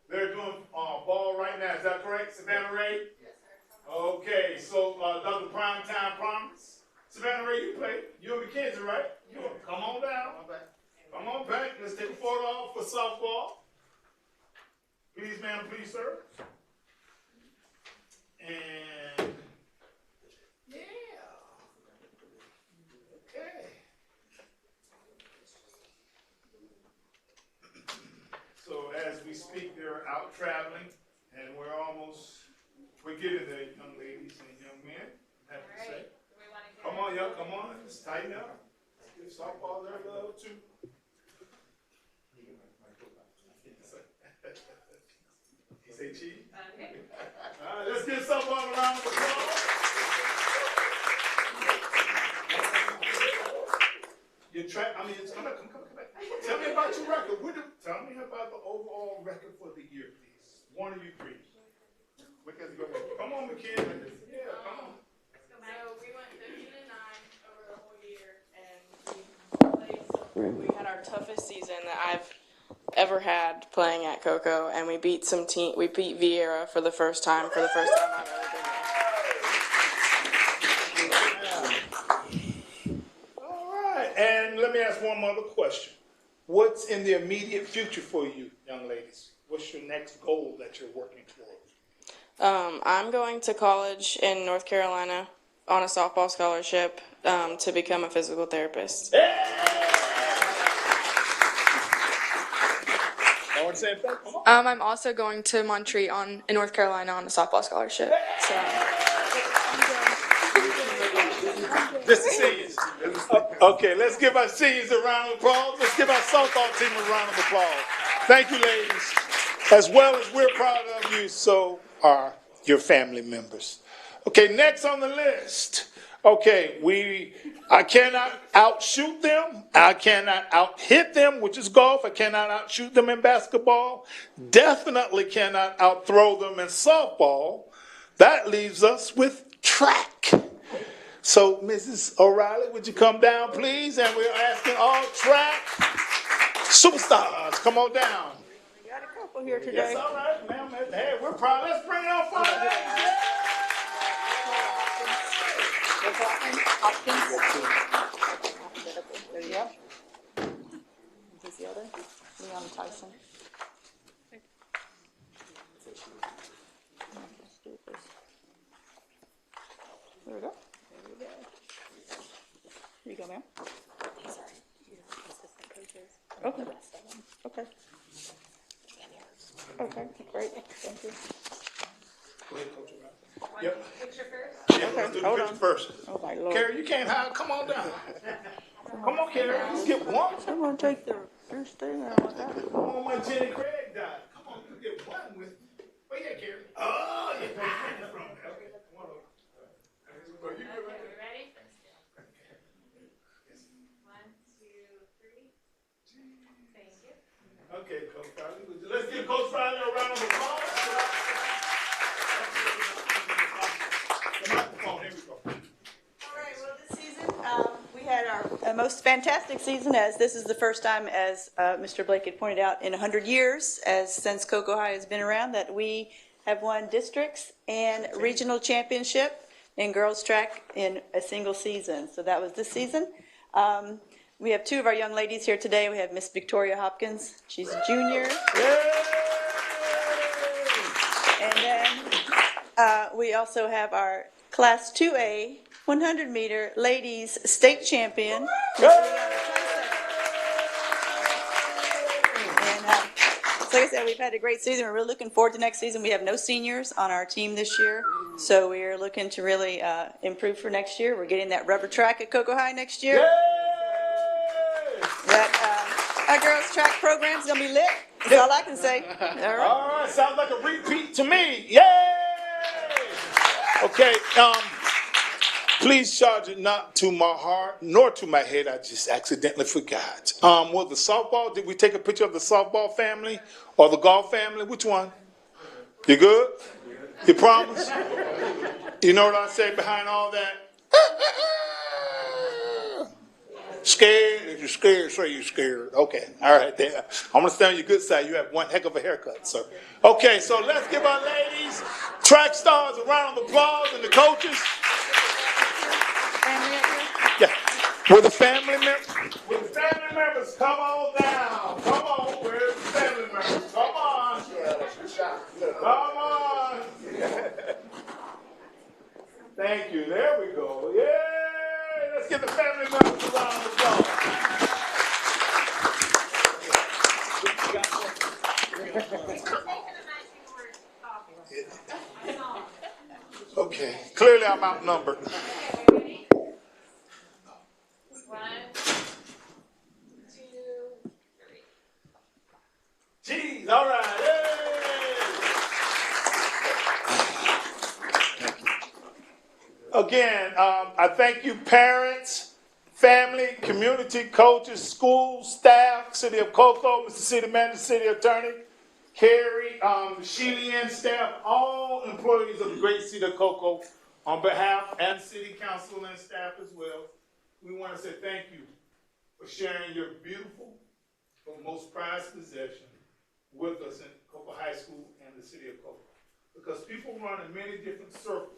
they're doing ball right now. Is that correct, Savannah Ray? Yes, sir. Okay, so Dr. Primetime Promise. Savannah Ray, you play. You and McKenzie, right? Come on down. Come on back. Let's take a photo off for softball. Please, ma'am, please, sir. And yeah. Okay. So as we speak, they're out traveling, and we're getting there, young ladies and young men. I have to say. Come on, y'all, come on, let's tighten up. Let's give softball their love too. You say cheese? All right, let's give softball a round of applause. Your track, come back. Tell me about your record. Tell me about the overall record for the year, please. One of you three. Come on, McKenna. Yeah, come on. So we went 15-9 over the whole year, and we had our toughest season that I've ever had playing at Cocoa, and we beat We beat Vieira for the first time I've ever been there. All right, and let me ask one other question. What's in the immediate future for you, young ladies? What's your next goal that you're working towards? I'm going to college in North Carolina on a softball scholarship to become a physical therapist. I'm also going to Montreat in North Carolina on a softball scholarship. So. This is seniors. Okay, let's give our seniors a round of applause. Let's give our softball team a round of applause. Thank you, ladies. As well as we're proud of you, so are your family members. Okay, next on the list. Okay, I cannot outshoot them. I cannot outhit them, which is golf. I cannot outshoot them in basketball. Definitely cannot outthrow them in softball. That leaves us with track. So, Mrs. O'Reilly, would you come down, please? And we're asking all track superstars, come on down. We got a couple here today. Yes, all right, ma'am. Hey, we're proud. Let's bring it on for There you go. Who's the other? Leon Tyson. There we go. Here you go, ma'am. These are your assistant coaches. Okay. The rest of them. Okay. Okay, great, thank you. Go ahead, Coach. Yep. Picture first? Yeah, let's do the hold picture on. first. Oh, my Lord. Carrie, you can't hide. Come on down. Come on, Carrie. Let's get one. Someone take the first thing out of that. Oh, my Jenny Craig died. Come on, you get one with. Where you at, Carrie? Oh, yeah. That's wrong. Okay, come on over. Well, you get right there. Ready? 1, 2, 3. Thank you. Okay, Coach Riley. Let's give Coach Riley a round of applause. The microphone, here we go. All right, well, this season, we had our most fantastic season, as this is the first time, as Mr. Blake had pointed out, in 100 years, since Cocoa High has been around, that we have won districts and regional championship in girls track in a single season. So that was this season. We have two of our young ladies here today. We have Miss Victoria Hopkins. She's a junior. And then we also have our Class 2A 100-meter ladies state champion. And so like I said, we've had a great season. We're really looking forward to next season. We have no seniors on our team this year, so we are looking to really improve for next year. We're getting that rubber track at Cocoa High next year. That our girls track program's gonna be lit. That's all I can say. All right, sounds like a repeat to me. Yay! Okay, please charge it not to my heart nor to my head. I just accidentally forgot. Was the softball? Did we take a picture of the softball family or the golf family? Which one? You good? You promise? You know what I say behind all that? Scared? If you're scared, say you're scared. Okay, all right. There. I'm gonna stand on your good side. You have one heck of a haircut, sir. Okay, so let's give our ladies, track stars, a round of applause, and the coaches. Yeah. With the family members. With the family members, come on down. Come on, where's the family members? Come on. Come on. Thank you. There we go. Yay! Let's give the family members a round of applause. Okay. Clearly, I'm outnumbered. 1, 2, 3. Jeez, all right. Hey. Again, I thank you, parents, family, community, coaches, school, staff, City of Cocoa, Mr. City Manager, City Attorney, Carrie, Sheely and staff, all employees of the great City of Cocoa, on behalf and City Council and staff as well. We want to say thank you for sharing your beautiful but most prized possession with us in Cocoa High School and the City of Cocoa. Because people run in many different circles.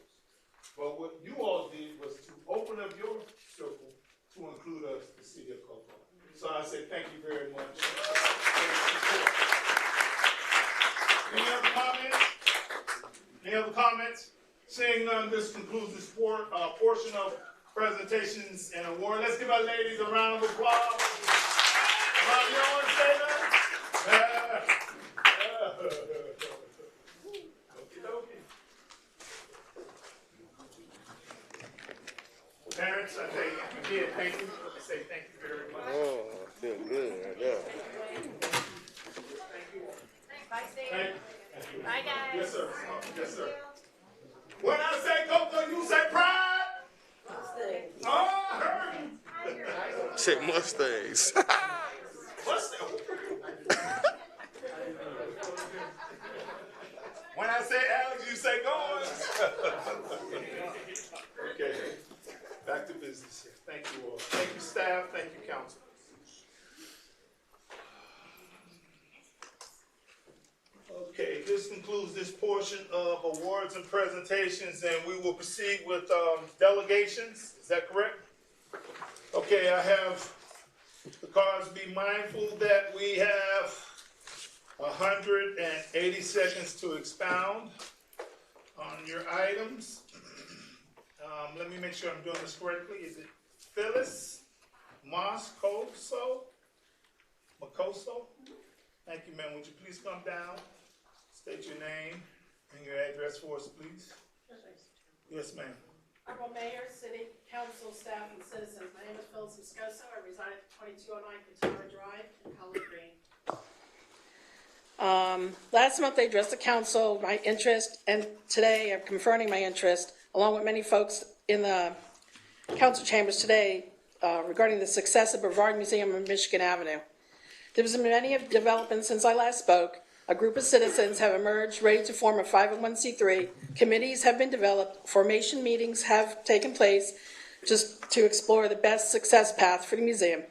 But what you all did was to open up your circle to include us, the City of Cocoa. So I say thank you very much. Any other comments? Any other comments? Seeing none, this concludes this portion of presentations and award. Let's give our ladies a round of applause. Bob, you don't want to say that? Parents, I tell you, again, thank you. I say thank you very much. Oh, I feel good right there. Bye, Steve. Thank you. Bye, guys. Yes, sir. Yes, sir. When I say Cocoa, you say pride. Oh, I heard you. Say Mustangs. When I say Alex, you say Goins. Okay. Back to business here. Thank you all. Thank you, staff. Thank you, council. Okay, this concludes this portion of awards and presentations, and we will proceed with delegations. Is that correct? Okay, I have the cards. Be mindful that we have 180 seconds to expound on your items. Let me make sure I'm doing this correctly. Is it Phyllis Moscoso? Thank you, ma'am. Would you please come down? State your name and your address for us, please. Yes, ma'am. Honorable Mayor, City Council, staff, and citizens, my name is Phyllis Moscoso. I reside at 2209 Katara Drive in Collard Green. Last month I addressed the council my interest, and today I'm confirming my interest, along with many folks in the council chambers today, regarding the success of Brevard Museum on Michigan Avenue. There has been many developments since I last spoke. A group of citizens have emerged ready to form a 501c3. Committees have been developed. Formation meetings have taken place just to explore the best success path for the museum.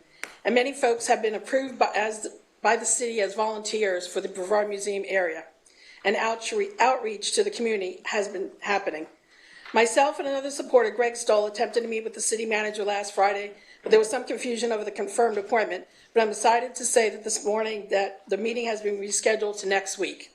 And many folks have been approved by the city as volunteers for the Brevard Museum area. And outreach to the community has been happening. Myself and another supporter, Greg Stoll, attempted to meet with the city manager last Friday, but there was some confusion over the confirmed appointment. But I'm excited to say that this morning that the meeting has been rescheduled to next week.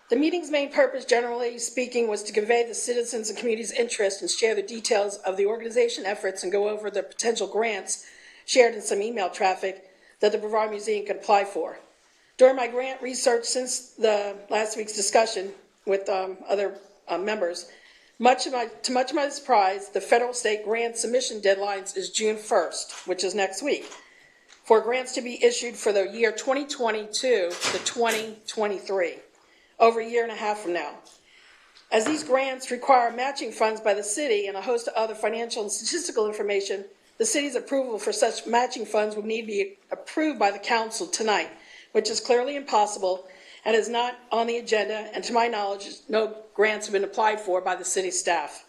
The meeting's main purpose, generally speaking, was to convey the citizens and community's interest and share the details of the organization efforts and go over the potential grants shared in some email traffic that the Brevard Museum can apply for. During my grant research since the last week's discussion with other members, to much of my surprise, the federal state grant submission deadlines is June 1st, which is next week, for grants to be issued for the year 2022 to 2023, over a year and a half from now. As these grants require matching funds by the city and a host of other financial and statistical information, the city's approval for such matching funds would need to be approved by the council tonight, which is clearly impossible and is not on the agenda, and to my knowledge, no grants have been applied for by the city staff.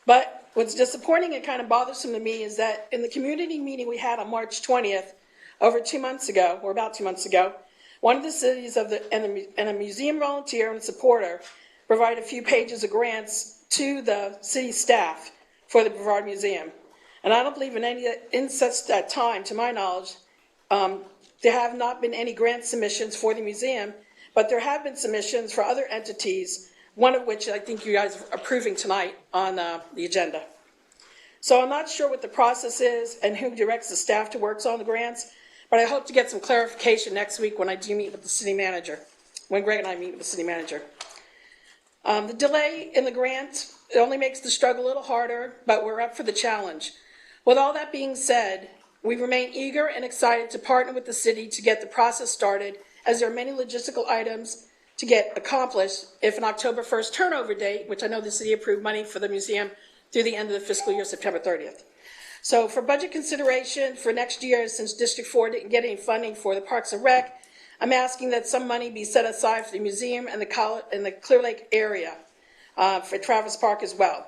But what's disappointing and kind of bothersome to me is that in the community meeting we had on March 20th, over 2 months ago, or about 2 months ago, one of the cities and a museum volunteer and supporter provided a few pages of grants to the city staff for the Brevard Museum. And I don't believe in such that time, to my knowledge, there have not been any grant submissions for the museum, but there have been submissions for other entities, one of which I think you guys are approving tonight on the agenda. So I'm not sure what the process is and who directs the staff to work on the grants, but I hope to get some clarification next week when I do meet with the city manager, when Greg and I meet with the city manager. The delay in the grant, it only makes the struggle a little harder, but we're up for the challenge. With all that being said, we remain eager and excited to partner with the city to get the process started, as there are many logistical items to get accomplished if an October 1st turnover date, which I know the city approved money for the museum through the end of the fiscal year, September 30th. So for budget consideration for next year, since District 4 didn't get any funding for the Parks and Rec, I'm asking that some money be set aside for the museum and the Clear Lake area, for Travis Park as well.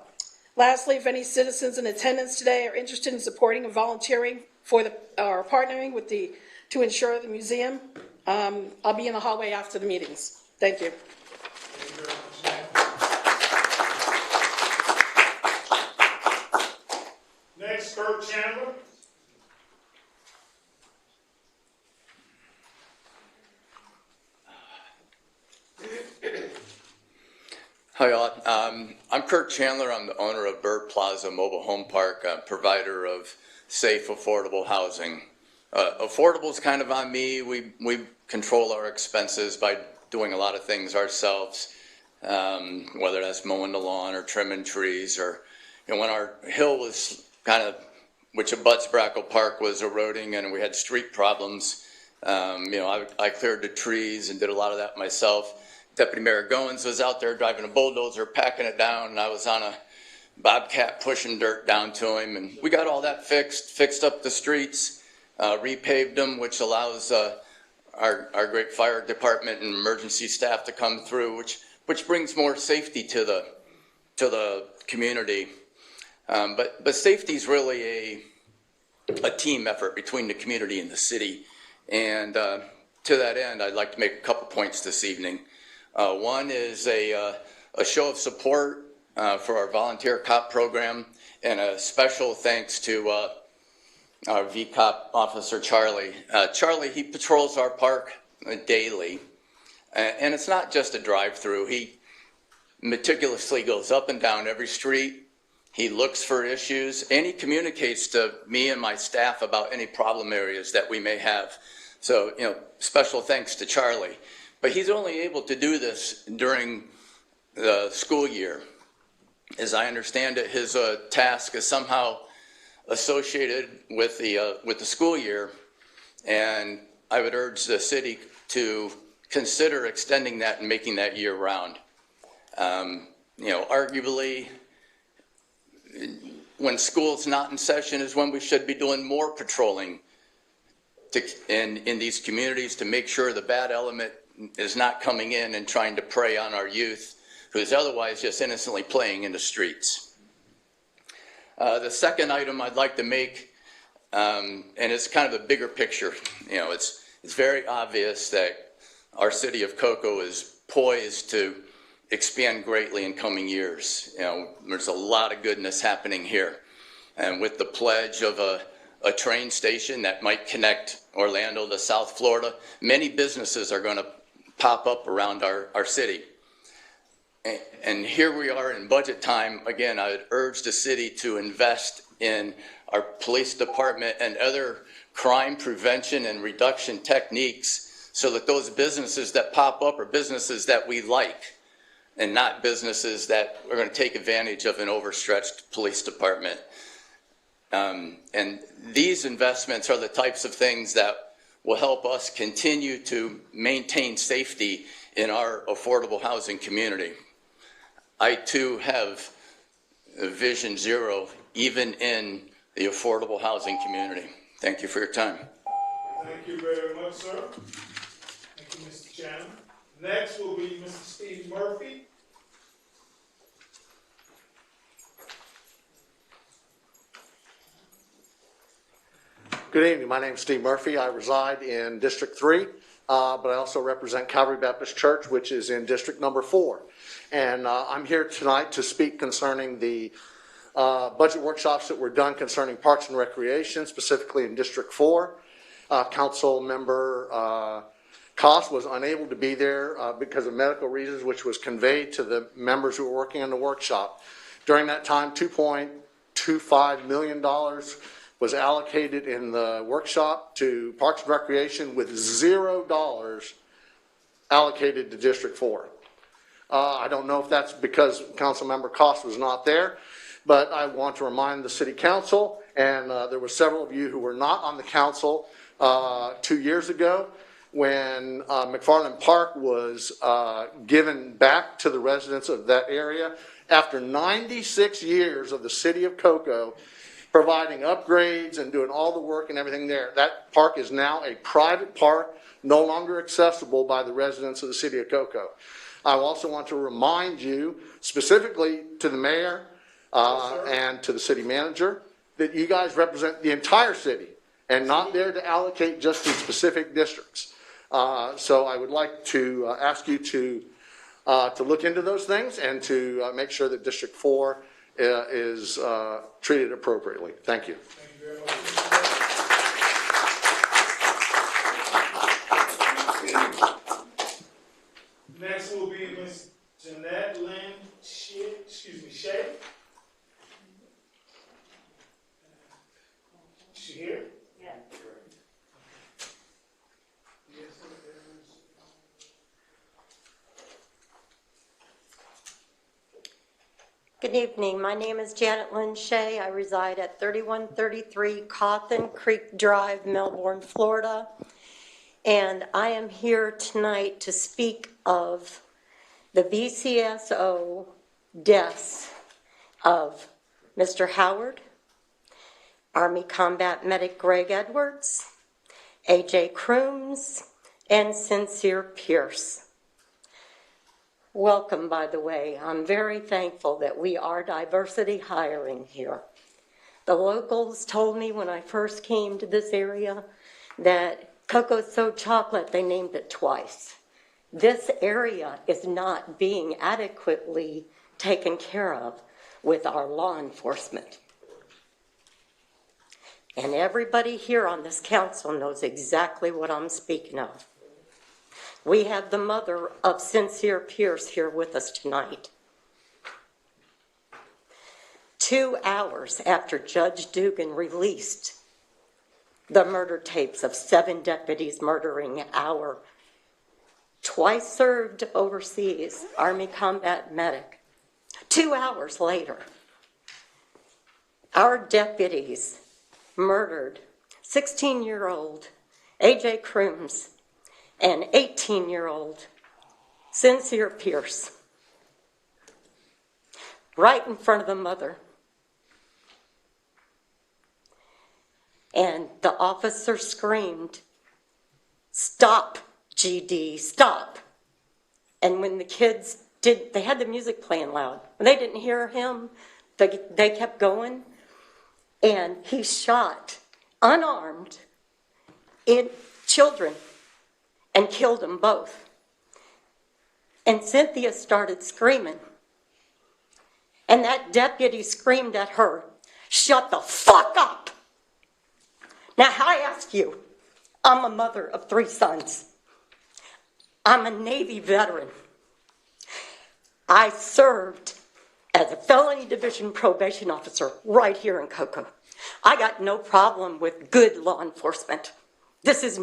Lastly, if any citizens in attendance today are interested in supporting and volunteering or partnering with to ensure the museum, I'll be in the hallway after the meetings. Thank you. Next, Kurt Chandler. Hi, all. I'm Kurt Chandler. I'm the owner of Bird Plaza Mobile Home Park, a provider of safe, affordable housing. Affordable is kind of on me. We control our expenses by doing a lot of things ourselves, whether that's mowing the lawn or trimming trees, or when our hill was which abuts Brackle Park, was eroding and we had street problems. I cleared the trees and did a lot of that myself. Deputy Mayor Goins was out there driving a bulldozer, packing it down, and I was on a Bobcat pushing dirt down to him. And we got all that fixed up the streets, repaved them, which allows our great fire department and emergency staff to come through, which brings more safety to the community. But safety is really a team effort between the community and the city. And to that end, I'd like to make a couple points this evening. One is a show of support for our volunteer cop program, and a special thanks to our VCOP officer, Charlie. Charlie, he patrols our park daily, and it's not just a drive-through. He meticulously goes up and down every street. He looks for issues, and he communicates to me and my staff about any problem areas that we may have. So, special thanks to Charlie. But he's only able to do this during the school year. As I understand it, his task is somehow associated with the school year, and I would urge the city to consider extending that and making that year round. Arguably, when school's not in session is when we should be doing more patrolling in these communities to make sure the bad element is not coming in and trying to prey on our youth who's otherwise just innocently playing in the streets. The second item I'd like to make, and it's kind of a bigger picture, it's very obvious that our city of Cocoa is poised to expand greatly in coming years. There's a lot of goodness happening here. And with the pledge of a train station that might connect Orlando to South Florida, many businesses are going to pop up around our city. And here we are in budget time. Again, I would urge the city to invest in our police department and other crime prevention and reduction techniques so that those businesses that pop up are businesses that we like and not businesses that are going to take advantage of an overstretched police department. And these investments are the types of things that will help us continue to maintain safety in our affordable housing community. I too have a Vision Zero, even in the affordable housing community. Thank you for your time. Thank you very much, sir. Thank you, Mr. Chairman. Next will be Mr. Steve Murphy. Good evening. My name is Steve Murphy. I reside in District 3, but I also represent Calvary Baptist Church, which is in District number 4. And I'm here tonight to speak concerning the budget workshops that were done concerning Parks and Recreation, specifically in District 4. Council member Koss was unable to be there because of medical reasons, which was conveyed to the members who were working on the workshop. During that time, $2.25 million was allocated in the workshop to Parks and Recreation with $0 allocated to District 4. I don't know if that's because Councilmember Koss was not there, but I want to remind the City Council, and there were several of you who were not on the council 2 years ago when McFarland Park was given back to the residents of that area after 96 years of the City of Cocoa providing upgrades and doing all the work and everything there. That park is now a private park, no longer accessible by the residents of the City of Cocoa. I also want to remind you, specifically to the mayor and to the city manager, that you guys represent the entire city and not there to allocate just to specific districts. So I would like to ask you to look into those things and to make sure that District 4 is treated appropriately. Thank you. Thank you very much. Next will be Ms. Jeanette Lynn Shea. Is she here? Yeah. Good evening. My name is Janet Lynn Shea. I reside at 3133 Cawthon Creek Drive, Melbourne, Florida. And I am here tonight to speak of the VCSO deaths of Mr. Howard, Army Combat Medic Greg Edwards, A.J. Crooms, and Sincere Pierce. Welcome, by the way. I'm very thankful that we are diversity hiring here. The locals told me when I first came to this area that Cocoa So Chocolate, they named it twice. This area is not being adequately taken care of with our law enforcement. And everybody here on this council knows exactly what I'm speaking of. We have the mother of Sincere Pierce here with us tonight. 2 hours after Judge Dugan released the murder tapes of 7 deputies murdering our twice served overseas Army combat medic. 2 hours later, our deputies murdered 16-year-old A.J. Crooms and 18-year-old Sincere Pierce, right in front of the mother. And the officer screamed, "Stop, GD, stop." And when the kids did, they had the music playing loud. When they didn't hear him, they kept going. And he shot, unarmed, in children and killed them both. And Cynthia started screaming. And that deputy screamed at her, "Shut the fuck up." Now, I ask you, I'm a mother of 3 sons. I'm a Navy veteran. I served as a felony division probation officer right here in Cocoa. I got no problem with good law enforcement. This is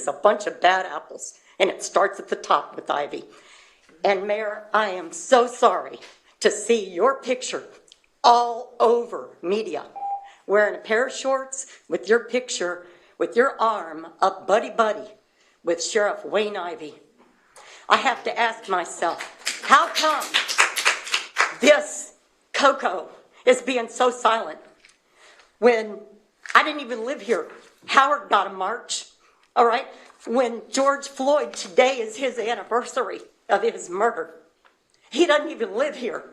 a bunch of bad apples, and it starts at the top with Ivy. And Mayor, I am so sorry to see your picture all over media, wearing a pair of shorts with your picture, with your arm up buddy-buddy with Sheriff Wayne Ivy. I have to ask myself, how come this Cocoa is being so silent when I didn't even live here? Howard got a march, all right? When George Floyd, today is his anniversary of his murder. He doesn't even live here.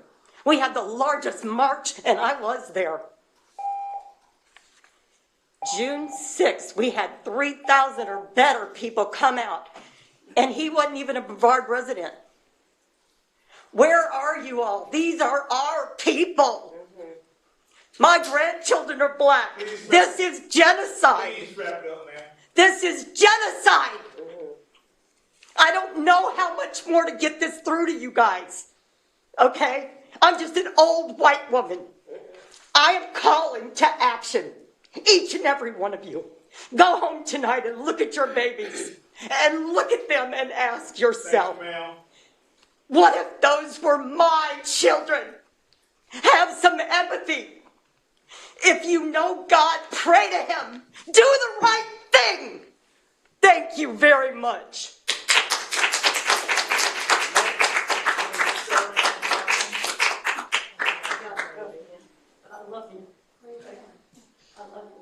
We had the largest march, and I was there. June 6th, we had 3,000 or better people come out, and he wasn't even a Brevard resident. Where are you all? These are our people. My grandchildren are black. This is genocide. This is genocide. I don't know how much more to get this through to you guys. Okay? I'm just an old white woman. I am calling to action. Each and every one of you. Go home tonight and look at your babies. And look at them and ask yourself, what if those were my children? Have some empathy. If you know God, pray to Him. Do the right thing. Thank you very much. I love you. I love you.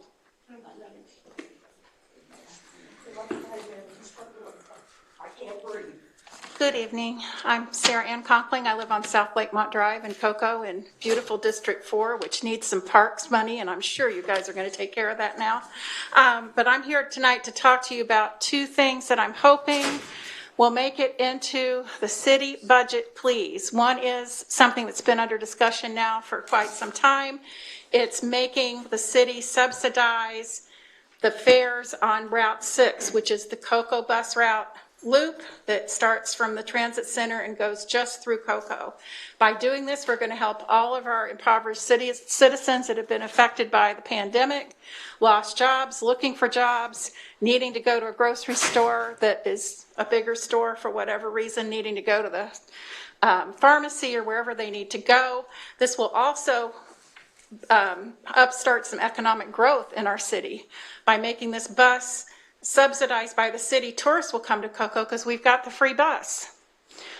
I can't breathe. Good evening. I'm Sarah Ann Conkling. I live on South Lakemont Drive in Cocoa in beautiful District 4, which needs some parks money, and I'm sure you guys are going to take care of that now. But I'm here tonight to talk to you about 2 things that I'm hoping will make it into the city budget, please. One is something that's been under discussion now for quite some time. It's making the city subsidize the fares on Route 6, which is the Cocoa bus route loop that starts from the transit center and goes just through Cocoa. By doing this, we're going to help all of our impoverished citizens that have been affected by the pandemic, lost jobs, looking for jobs, needing to go to a grocery store that is a bigger store for whatever reason, needing to go to the pharmacy or wherever they need to go. This will also upstart some economic growth in our city by making this bus subsidized by the city. Tourists will come to Cocoa because we've got the free bus.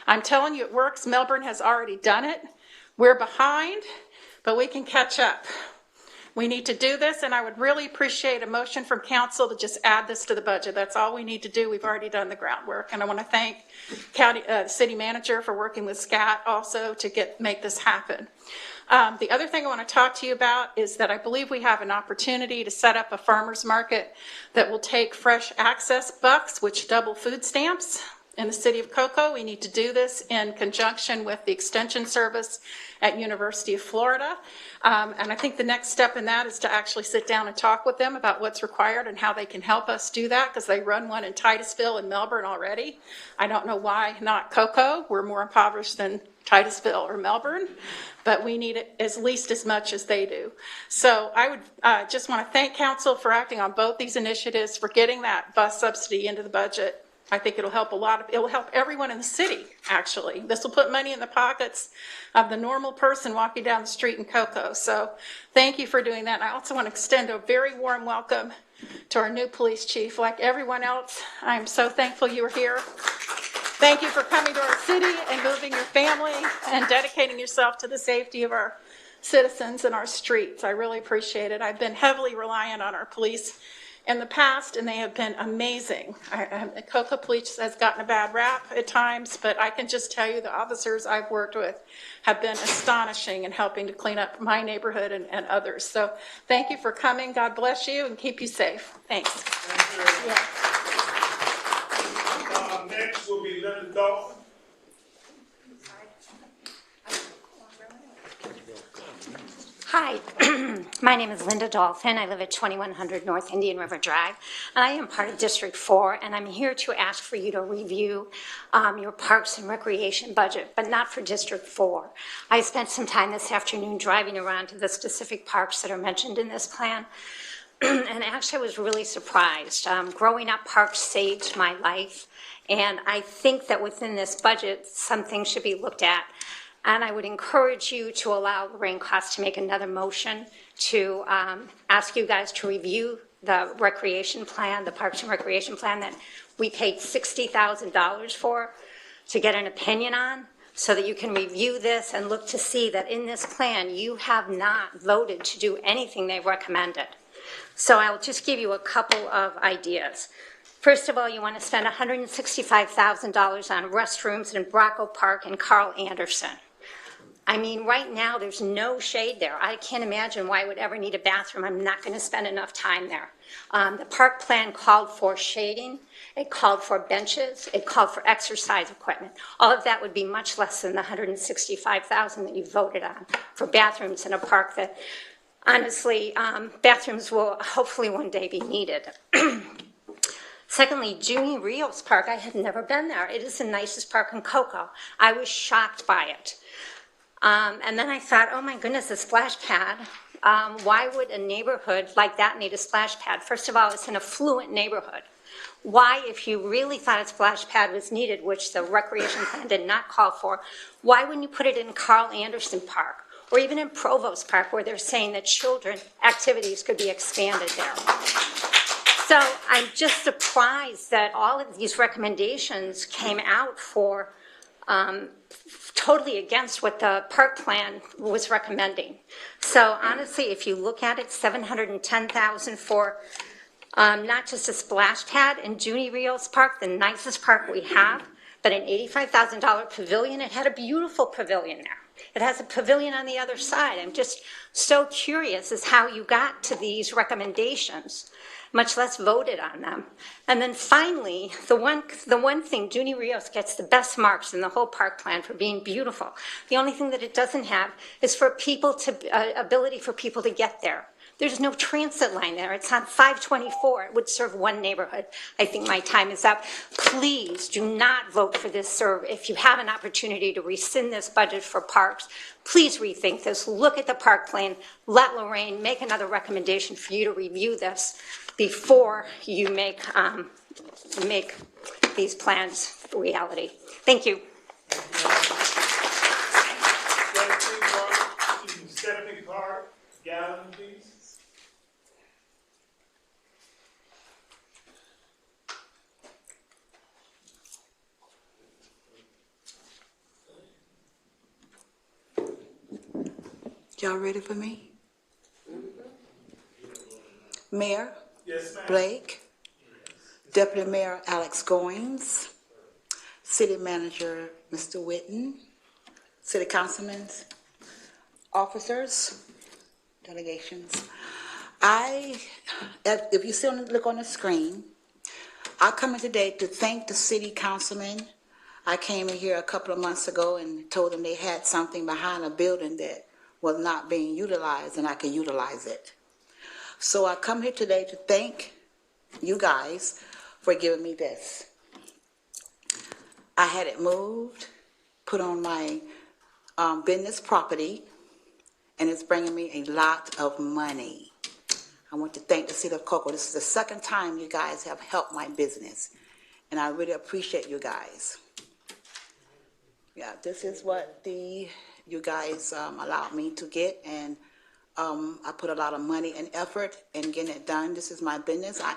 I'm telling you, it works. Melbourne has already done it. We're behind, but we can catch up. We need to do this, and I would really appreciate a motion from council to just add this to the budget. That's all we need to do. We've already done the groundwork, and I want to thank city manager for working with SCAT also to make this happen. The other thing I want to talk to you about is that I believe we have an opportunity to set up a farmer's market that will take fresh access bucks, which double food stamps in the city of Cocoa. We need to do this in conjunction with the extension service at University of Florida. And I think the next step in that is to actually sit down and talk with them about what's required and how they can help us do that, because they run one in Titusville and Melbourne already. I don't know why not Cocoa. We're more impoverished than Titusville or Melbourne, but we need it at least as much as they do. So I would just want to thank council for acting on both these initiatives, for getting that bus subsidy into the budget. I think it'll help it'll help everyone in the city, actually. This will put money in the pockets of the normal person walking down the street in Cocoa. So thank you for doing that. And I also want to extend a very warm welcome to our new police chief. Like everyone else, I'm so thankful you were here. Thank you for coming to our city and moving your family and dedicating yourself to the safety of our citizens and our streets. I really appreciate it. I've been heavily reliant on our police in the past, and they have been amazing. Cocoa Police has gotten a bad rap at times, but I can just tell you the officers I've worked with have been astonishing in helping to clean up my neighborhood and others. So thank you for coming. God bless you and keep you safe. Thanks. Thank you. Next will be Linda Dalton. Hi, my name is Linda Dolphin. I live at 2100 North Indian River Drive, and I am part of District 4, and I'm here to ask for you to review your Parks and Recreation budget, but not for District 4. I spent some time this afternoon driving around to the specific parks that are mentioned in this plan, and actually I was really surprised. Growing up, parks saved my life, and I think that within this budget, some things should be looked at. And I would encourage you to allow Lorraine Cost to make another motion to ask you guys to review the recreation plan, the Parks and Recreation plan that we paid $60,000 for to get an opinion on, so that you can review this and look to see that in this plan you have not voted to do anything they've recommended. So I'll just give you a couple of ideas. First of all, you want to spend $165,000 on restrooms in Bracco Park and Carl Anderson. I mean, right now, there's no shade there. I can't imagine why I would ever need a bathroom. I'm not going to spend enough time there. The park plan called for shading. It called for benches. It called for exercise equipment. All of that would be much less than the $165,000 that you voted on for bathrooms in a park that, honestly, bathrooms will hopefully one day be needed. Secondly, Junie Rios Park, I had never been there. It is the nicest park in Cocoa. I was shocked by it. And then I thought, oh my goodness, a splash pad. Why would a neighborhood like that need a splash pad? First of all, it's an affluent neighborhood. Why, if you really thought a splash pad was needed, which the recreation plan did not call for, why wouldn't you put it in Carl Anderson Park or even in Provost Park, where they're saying that children activities could be expanded there? So I'm just surprised that all of these recommendations came out for totally against what the park plan was recommending. So honestly, if you look at it, $710,000 for not just a splash pad in Junie Rios Park, the nicest park we have, but an $85,000 pavilion. It had a beautiful pavilion there. It has a pavilion on the other side. I'm just so curious as how you got to these recommendations, much less voted on them. And then finally, the one thing, Junie Rios gets the best marks in the whole park plan for being beautiful. The only thing that it doesn't have is for people to, ability for people to get there. There's no transit line there. It's on 524. It would serve one neighborhood. I think my time is up. Please do not vote for this, sir. If you have an opportunity to rescind this budget for parks, please rethink this. Look at the park plan. Let Lorraine make another recommendation for you to review this before you make these plans a reality. Thank you. Stephanie Carr, Gallon, please. Y'all ready for me? Mayor Yes, ma'am. Blake, Deputy Mayor Alex Goins, City Manager Mr. Witten, City Councilmen, officers, delegations. If you still look on the screen, I come in today to thank the city councilmen. I came in here a couple of months ago and told them they had something behind a building that was not being utilized and I could utilize it. So I come here today to thank you guys for giving me this. I had it moved, put on my business property, and it's bringing me a lot of money. I want to thank the city of Cocoa. This is the second time you guys have helped my business, and I really appreciate you guys. Yeah, this is what you guys allowed me to get, and I put a lot of money and effort in getting it done. This is my business. I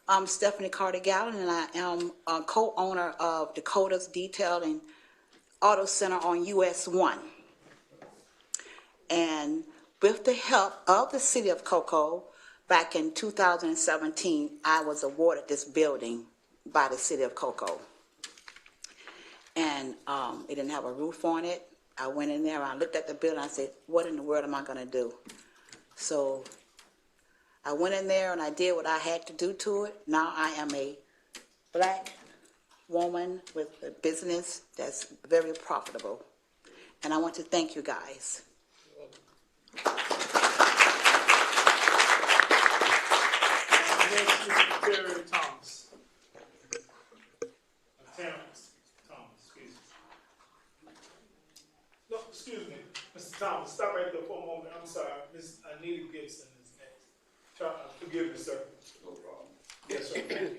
am Stephanie Carter Gallen, and I am a co-owner of Dakota's Detail and Auto Center on US 1. And with the help of the city of Cocoa, back in 2017, I was awarded this building by the city of Cocoa. And it didn't have a roof on it. I went in there, I looked at the building, I said, what in the world am I going to do? So I went in there and I did what I had to do to it. Now I am a black woman with a business that's very profitable. And I want to thank you guys. Next is Terry Thomas. Terrence Thomas, excuse me. No, excuse me, Mr. Thomas, stop right there for a moment. I'm sorry, Miss Anita Gibson is next. Forgive me, sir. No problem. Yes, sir, thank you.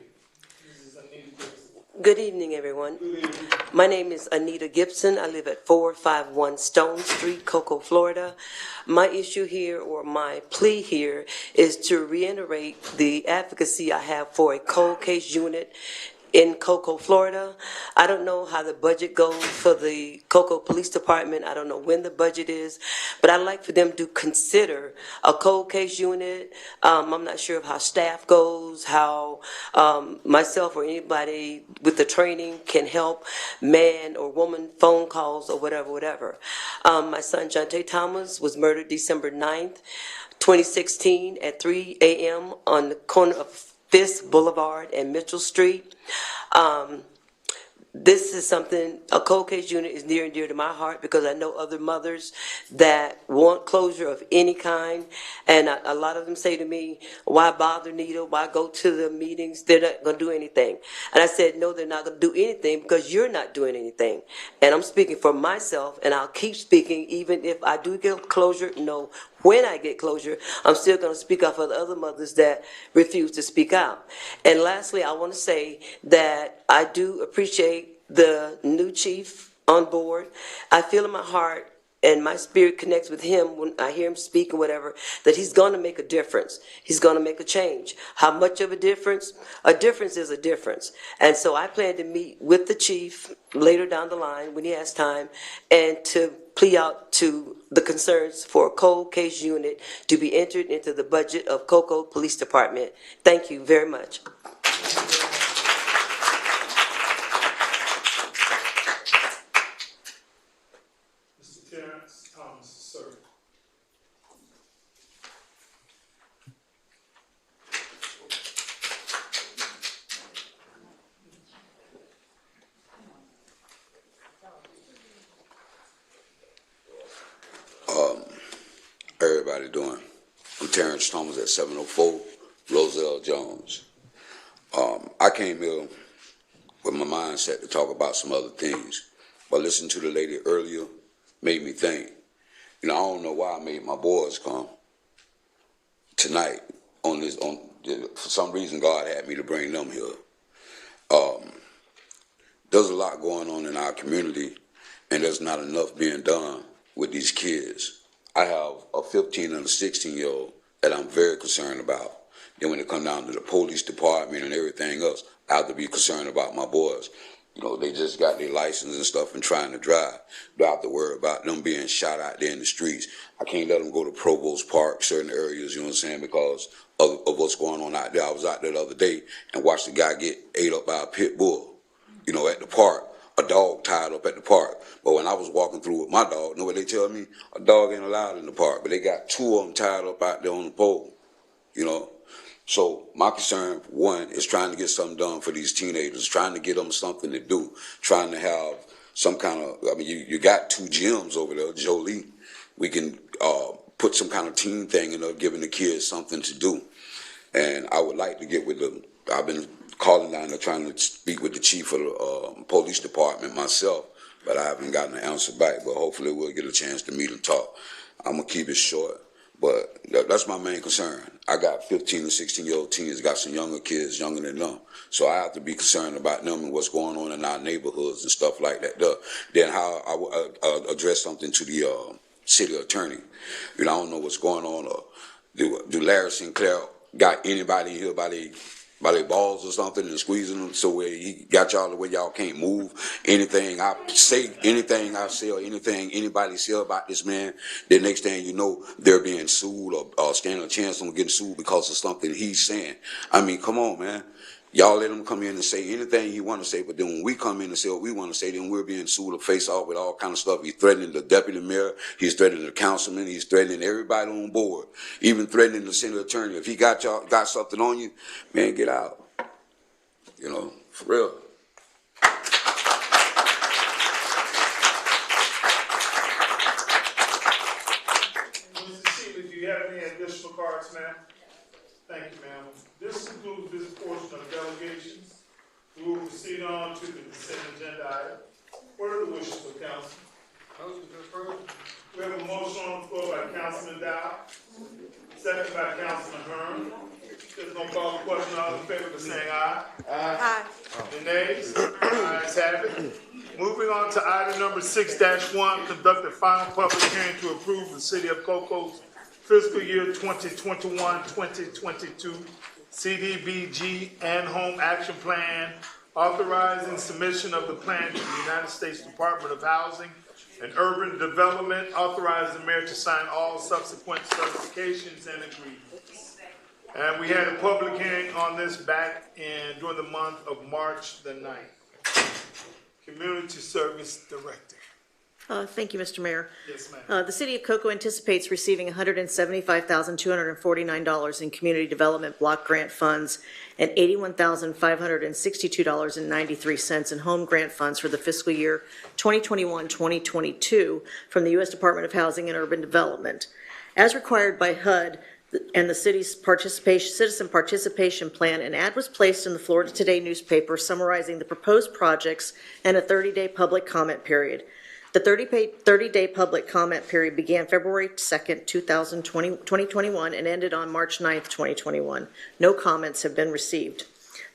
Mrs. Anita Gibson. Good evening, everyone. My name is Anita Gibson. I live at 451 Stone Street, Cocoa, Florida. My issue here, or my plea here, is to reiterate the advocacy I have for a cold case unit in Cocoa, Florida. I don't know how the budget goes for the Cocoa Police Department. I don't know when the budget is, but I'd like for them to consider a cold case unit. I'm not sure of how staff goes, how myself or anybody with the training can help man or woman phone calls or whatever. My son, Jonte Thomas, was murdered December 9th, 2016 at 3 a.m. on the corner of Fisk Boulevard and Mitchell Street. This is something, a cold case unit is near and dear to my heart because I know other mothers that want closure of any kind. And a lot of them say to me, why bother, Nita? Why go to the meetings? They're not going to do anything. And I said, no, they're not going to do anything because you're not doing anything. And I'm speaking for myself, and I'll keep speaking even if I do get closure. No, when I get closure, I'm still going to speak out for the other mothers that refuse to speak out. And lastly, I want to say that I do appreciate the new chief on board. I feel in my heart and my spirit connects with him when I hear him speak and whatever, that he's going to make a difference. He's going to make a change. How much of a difference? A difference is a difference. And so I plan to meet with the chief later down the line when he has time and to plea out to the concerns for a cold case unit to be entered into the budget of Cocoa Police Department. Thank you very much. Mr. Terrence Thomas, sir. Everybody doing? I'm Terrence Thomas at 704 Roselle Jones. I came here with my mindset to talk about some other things, but listening to the lady earlier made me think. You know, I don't know why I made my boys come tonight for some reason God had me to bring them here. There's a lot going on in our community, and there's not enough being done with these kids. I have a 15 and a 16-year-old that I'm very concerned about. Then when it comes down to the police department and everything else, I have to be concerned about my boys. You know, they just got their license and stuff and trying to drive. Don't have to worry about them being shot out there in the streets. I can't let them go to Provost Park, certain areas, you know what I'm saying, because of what's going on out there. I was out there the other day and watched a guy get ate up by a pit bull, you know, at the park. A dog tied up at the park. But when I was walking through with my dog, know what they tell me? A dog ain't allowed in the park. But they got two of them tied up out there on the pole, you know. So my concern, one, is trying to get something done for these teenagers, trying to get them something to do, trying to have some kind of, I mean, you got two gyms over there, Jolie. We can put some kind of team thing in there, giving the kids something to do. And I would like to get with them. I've been calling down there trying to speak with the chief of the police department myself but I haven't gotten an answer back. But hopefully we'll get a chance to meet and talk. I'm gonna keep it short, but that's my main concern. I got 15 and 16-year-old teens, got some younger kids, younger than them. So I have to be concerned about them and what's going on in our neighborhoods and stuff like that. Then how I address something to the city attorney. I don't know what's going on. Do Larry Sinclair got anybody in here by their balls or something and squeezing them so where he got y'all the way y'all can't move? Anything I say, or anything anybody say about this man, the next thing you know, they're being sued or standing a chance on getting sued because of something he's saying. I mean, come on, man. Y'all let him come in and say anything he want to say, but then when we come in and say what we want to say, then we're being sued or face off with all kind of stuff. He's threatening the deputy mayor, he's threatening the councilman, he's threatening everybody on board, even threatening the city attorney. If he got something on you, man, get out. For real. Mr. Sheila, do you have any additional cards, ma'am? Thank you, ma'am. This concludes this portion of delegations. We will proceed on to the consent agenda item. What are the wishes of council? Motion to approve. We have a motion on the floor by Councilman Dow, second by Councilman Hearn. There's no call for question. All in favor of saying aye? Aye. The nays? Ayes have it. Moving on to item number 6-1, conduct a final public hearing to approve the City of Coco's fiscal year 2021-2022 CDBG and Home Action Plan, authorizing submission of the plan to the United States Department of Housing and Urban Development, authorizing the mayor to sign all subsequent certifications and agreements. And we had a public hearing on this back during the month of March the 9th. Community Service Director. Thank you, Mr. Mayor. Yes, ma'am. The City of Cocoa anticipates receiving $175,249 in community development block grant funds and $81,562.93 in home grant funds for the fiscal year 2021-2022 from the U.S. Department of Housing and Urban Development. As required by HUD and the city's citizen participation plan, an ad was placed in the Florida Today newspaper summarizing the proposed projects and a 30-day public comment period. The 30-day public comment period began February 2nd, 2021 and ended on March 9th, 2021. No comments have been received.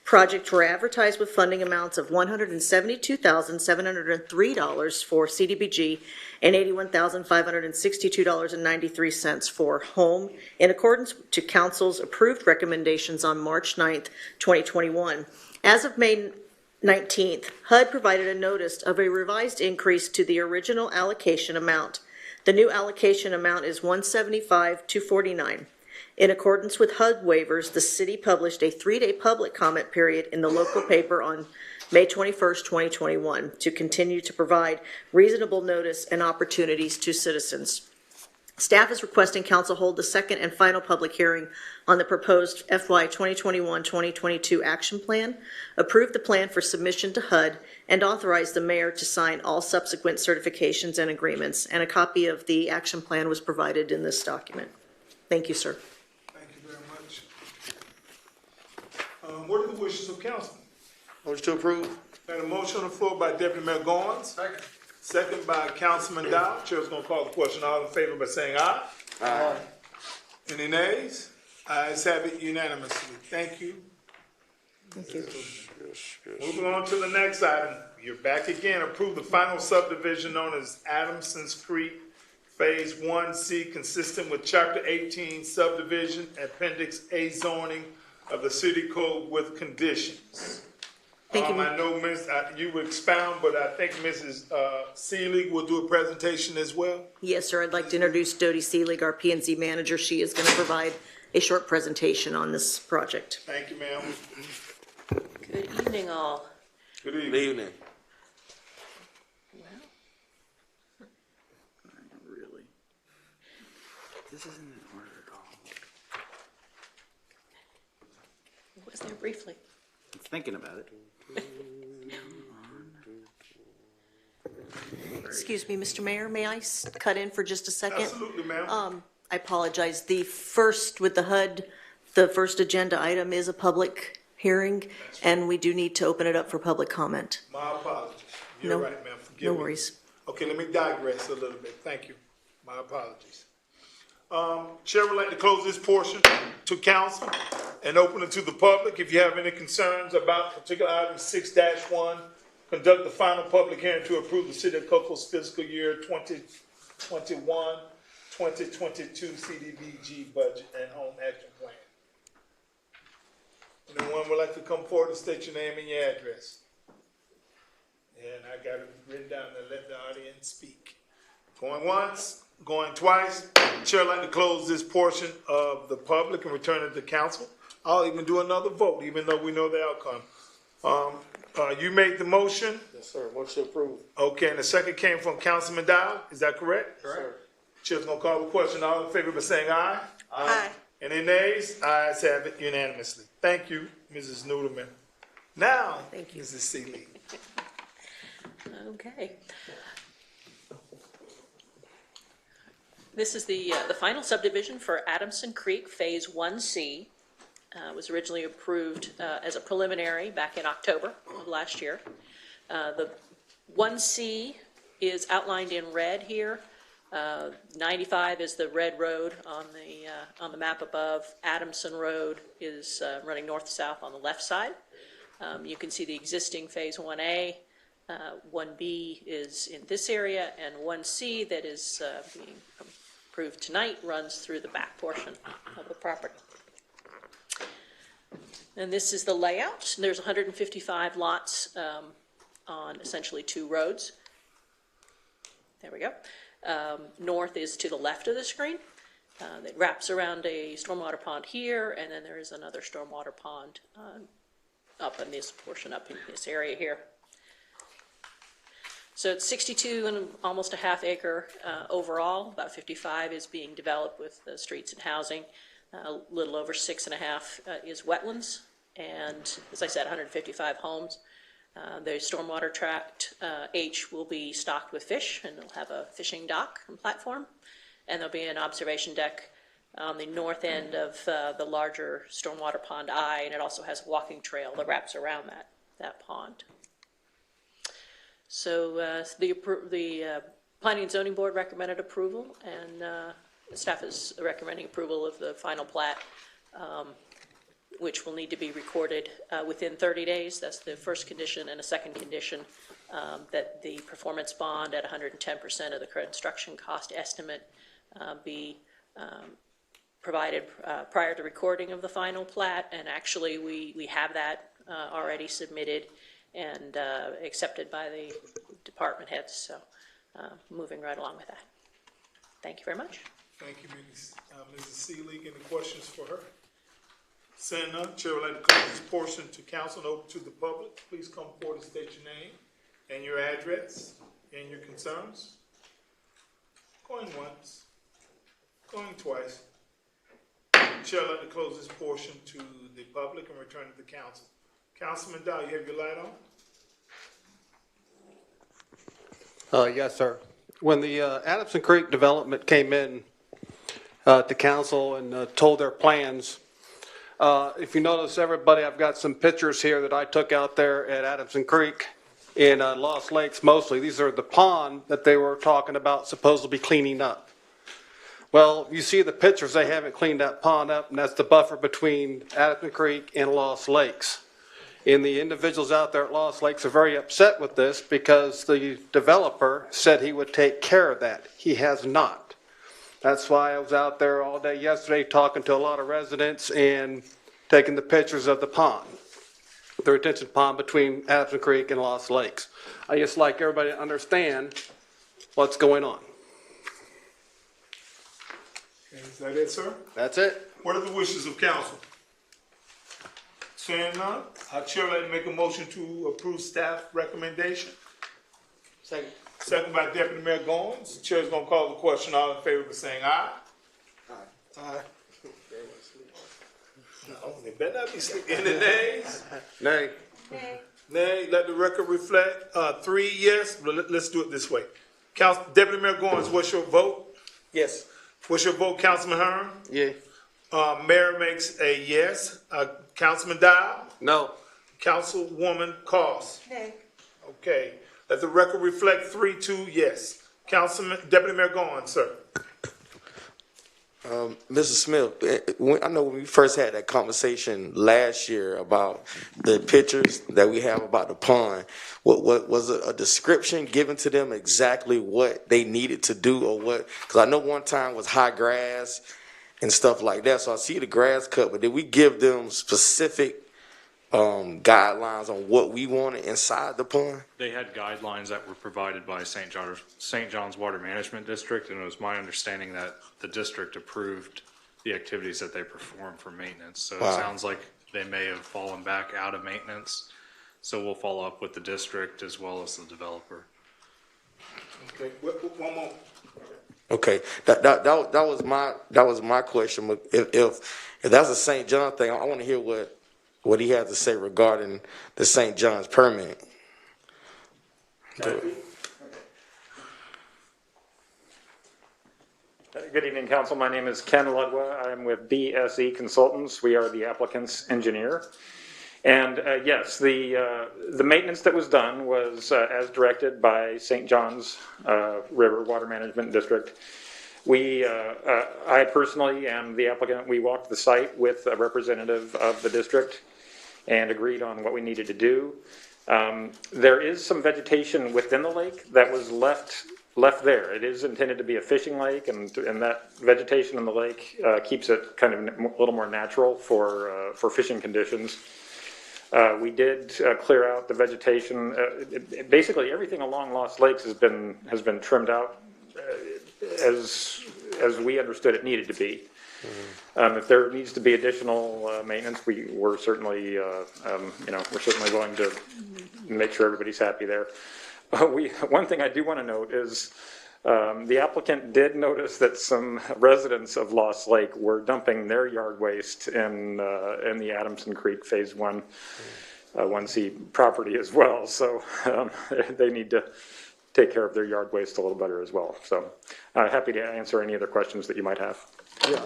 Projects were advertised with funding amounts of $172,703 for CDBG and $81,562.93 for home, in accordance to Council's approved recommendations on March 9th, 2021. As of May 19th, HUD provided a notice of a revised increase to the original allocation amount. The new allocation amount is $175,249. In accordance with HUD waivers, the city published a 3-day public comment period in the local paper on May 21st, 2021, to continue to provide reasonable notice and opportunities to citizens. Staff is requesting council hold the second and final public hearing on the proposed FY 2021-2022 action plan, approve the plan for submission to HUD, and authorize the mayor to sign all subsequent certifications and agreements. And a copy of the action plan was provided in this document. Thank you, sir. Thank you very much. What are the wishes of council? Motion to approve. Got a motion on the floor by Deputy Mayor Goins. Second. Second by Councilman Dow. Chair's gonna call the question. All in favor by saying aye? Aye. Any nays? Ayes have it unanimously. Thank you. Thank you. Moving on to the next item. You're back again. Approve the final subdivision known as Adamson's Creek, Phase 1C, consistent with Chapter 18 subdivision, Appendix A zoning of the City Code with conditions. Thank you. I know you will expound, but I think Mrs. Seelig will do a presentation as well. Yes, sir. I'd like to introduce Dodie Seelig, our P&Z manager. She is going to provide a short presentation on this project. Thank you, ma'am. Good evening, all. Good evening. Good evening. Really? This isn't in order at all. Was there briefly? I'm thinking about it. Excuse me, Mr. Mayor, may I cut in for just a second? Absolutely, ma'am. I apologize. The first, with the HUD, the first agenda item is a public hearing, and we do need to open it up for public comment. My apologies. You're No. right, ma'am. forgive No me. worries. Okay, let me digress a little bit. Thank you. My apologies. Chair would like to close this portion to council and open it to the public. If you have any concerns about particular item 6-1, conduct the final public hearing to approve the City of Cocoa's fiscal year 2021-2022 CDBG budget and home action plan. Anyone would like to come forward and state your name and your address? And I got it written down to let the audience speak. Going once, going twice. Chair would like to close this portion of the public and return it to council. I'll even do another vote, even though we know the outcome. You made the motion. Yes, sir. Motion approved. Okay, and the second came from Councilman Dow. Is that correct? Correct. Chair's gonna call the question. All in favor by saying aye? Aye. Any nays? Ayes have it unanimously. Thank you, Mrs. Noodleman. Now, Thank you. Mrs. Seeley. Okay. This is the final subdivision for Adamson Creek Phase 1C. Was originally approved as a preliminary back in October of last year. The 1C is outlined in red here. 95 is the red road on the map above. Adamson Road is running north-south on the left side. You can see the existing Phase 1A. 1B is in this area, and 1C that is being approved tonight runs through the back portion of the property. And this is the layout. There's 155 lots on essentially 2 roads. There we go. North is to the left of the screen. That wraps around a stormwater pond here, and then there is another stormwater pond up in this portion, up in this area here. So it's 62 and almost a half acre overall. About 55 is being developed with the streets and housing. A little over 6.5 is wetlands. And as I said, 155 homes. The stormwater tract H will be stocked with fish, and it'll have a fishing dock and platform. And there'll be an observation deck on the north end of the larger stormwater pond I, and it also has a walking trail that wraps around that pond. So the Planning and Zoning Board recommended approval, and the staff is recommending approval of the final plat, which will need to be recorded within 30 days. That's the first condition, and a second condition that the performance bond at 110% of the construction cost estimate be provided prior to recording of the final plat. And actually, we have that already submitted and accepted by the department heads, so moving right along with that. Thank you very much. Thank you, Mrs. Seelig. Any questions for her? Seeing none, Chair would like to close this portion to council and open to the public. Please come forward and state your name and your address and your concerns. Going once, going twice. Chair would like to close this portion to the public and return it to council. Councilman Dow, you have your light on? Yes, sir. When the Adamson Creek development came in to council and told their plans, if you notice, everybody, I've got some pictures here that I took out there at Adamson Creek in Lost Lakes mostly. These are the pond that they were talking about supposedly cleaning up. Well, you see the pictures, they haven't cleaned that pond up, and that's the buffer between Adamson Creek and Lost Lakes. And the individuals out there at Lost Lakes are very upset with this because the developer said he would take care of that. He has not. That's why I was out there all day yesterday talking to a lot of residents and taking the pictures of the pond, the retention pond between Adamson Creek and Lost Lakes. I just like everybody to understand what's going on. Okay, is that it, sir? That's it. What are the wishes of council? Seeing none, our chair would like to make a motion to approve staff recommendation. Second. Second by Deputy Mayor Goins. The chair's gonna call the question. All in favor of saying aye? Aye. No, they better not be sleeping. Any nays? Nay. Nay. Let the record reflect 3 yes. Let's do it this way. Deputy Mayor Goins, what's your vote? Yes. What's your vote, Councilman Hearn? Yeah. Mayor makes a yes. Councilman Dow? No. Councilwoman Cost? Nay. Okay. Let the record reflect 3-2 yes. Councilman, Deputy Mayor Gahn, sir. Mr. Smith, I know when we first had that conversation last year about the pictures that we have about the pond, what was a description given to them exactly what they needed to do or what? Because I know one time was high grass and stuff like that. So I see the grass cut, but did we give them specific guidelines on what we wanted inside the pond? They had guidelines that were provided by St. John's Water Management District, and it was my understanding that the district approved the activities that they perform for maintenance. So Wow. It sounds like they may have fallen back out of maintenance. So we'll follow up with the district as well as the developer. Okay, one more. Okay, that was my question. But if that's a St. John thing, I want to hear what he has to say regarding the St. John's permit. Good evening, Council. My name is Ken Ludwa. I'm with BSE Consultants. We are the applicant's engineer. And yes, the maintenance that was done was as directed by St. John's River Water Management District. I personally am the applicant. We walked the site with a representative of the district and agreed on what we needed to do. There is some vegetation within the lake that was left there. It is intended to be a fishing lake, and that vegetation in the lake keeps it kind of a little more natural for fishing conditions. We did clear out the vegetation. Basically, everything along Lost Lakes has been trimmed out as we understood it needed to be. If there needs to be additional maintenance, we're certainly we're certainly willing to make sure everybody's happy there. One thing I do want to note is the applicant did notice that some residents of Lost Lake were dumping their yard waste in the Adamson Creek Phase 1C property as well. So they need to take care of their yard waste a little better as well. So happy to answer any other questions that you might have. Yeah,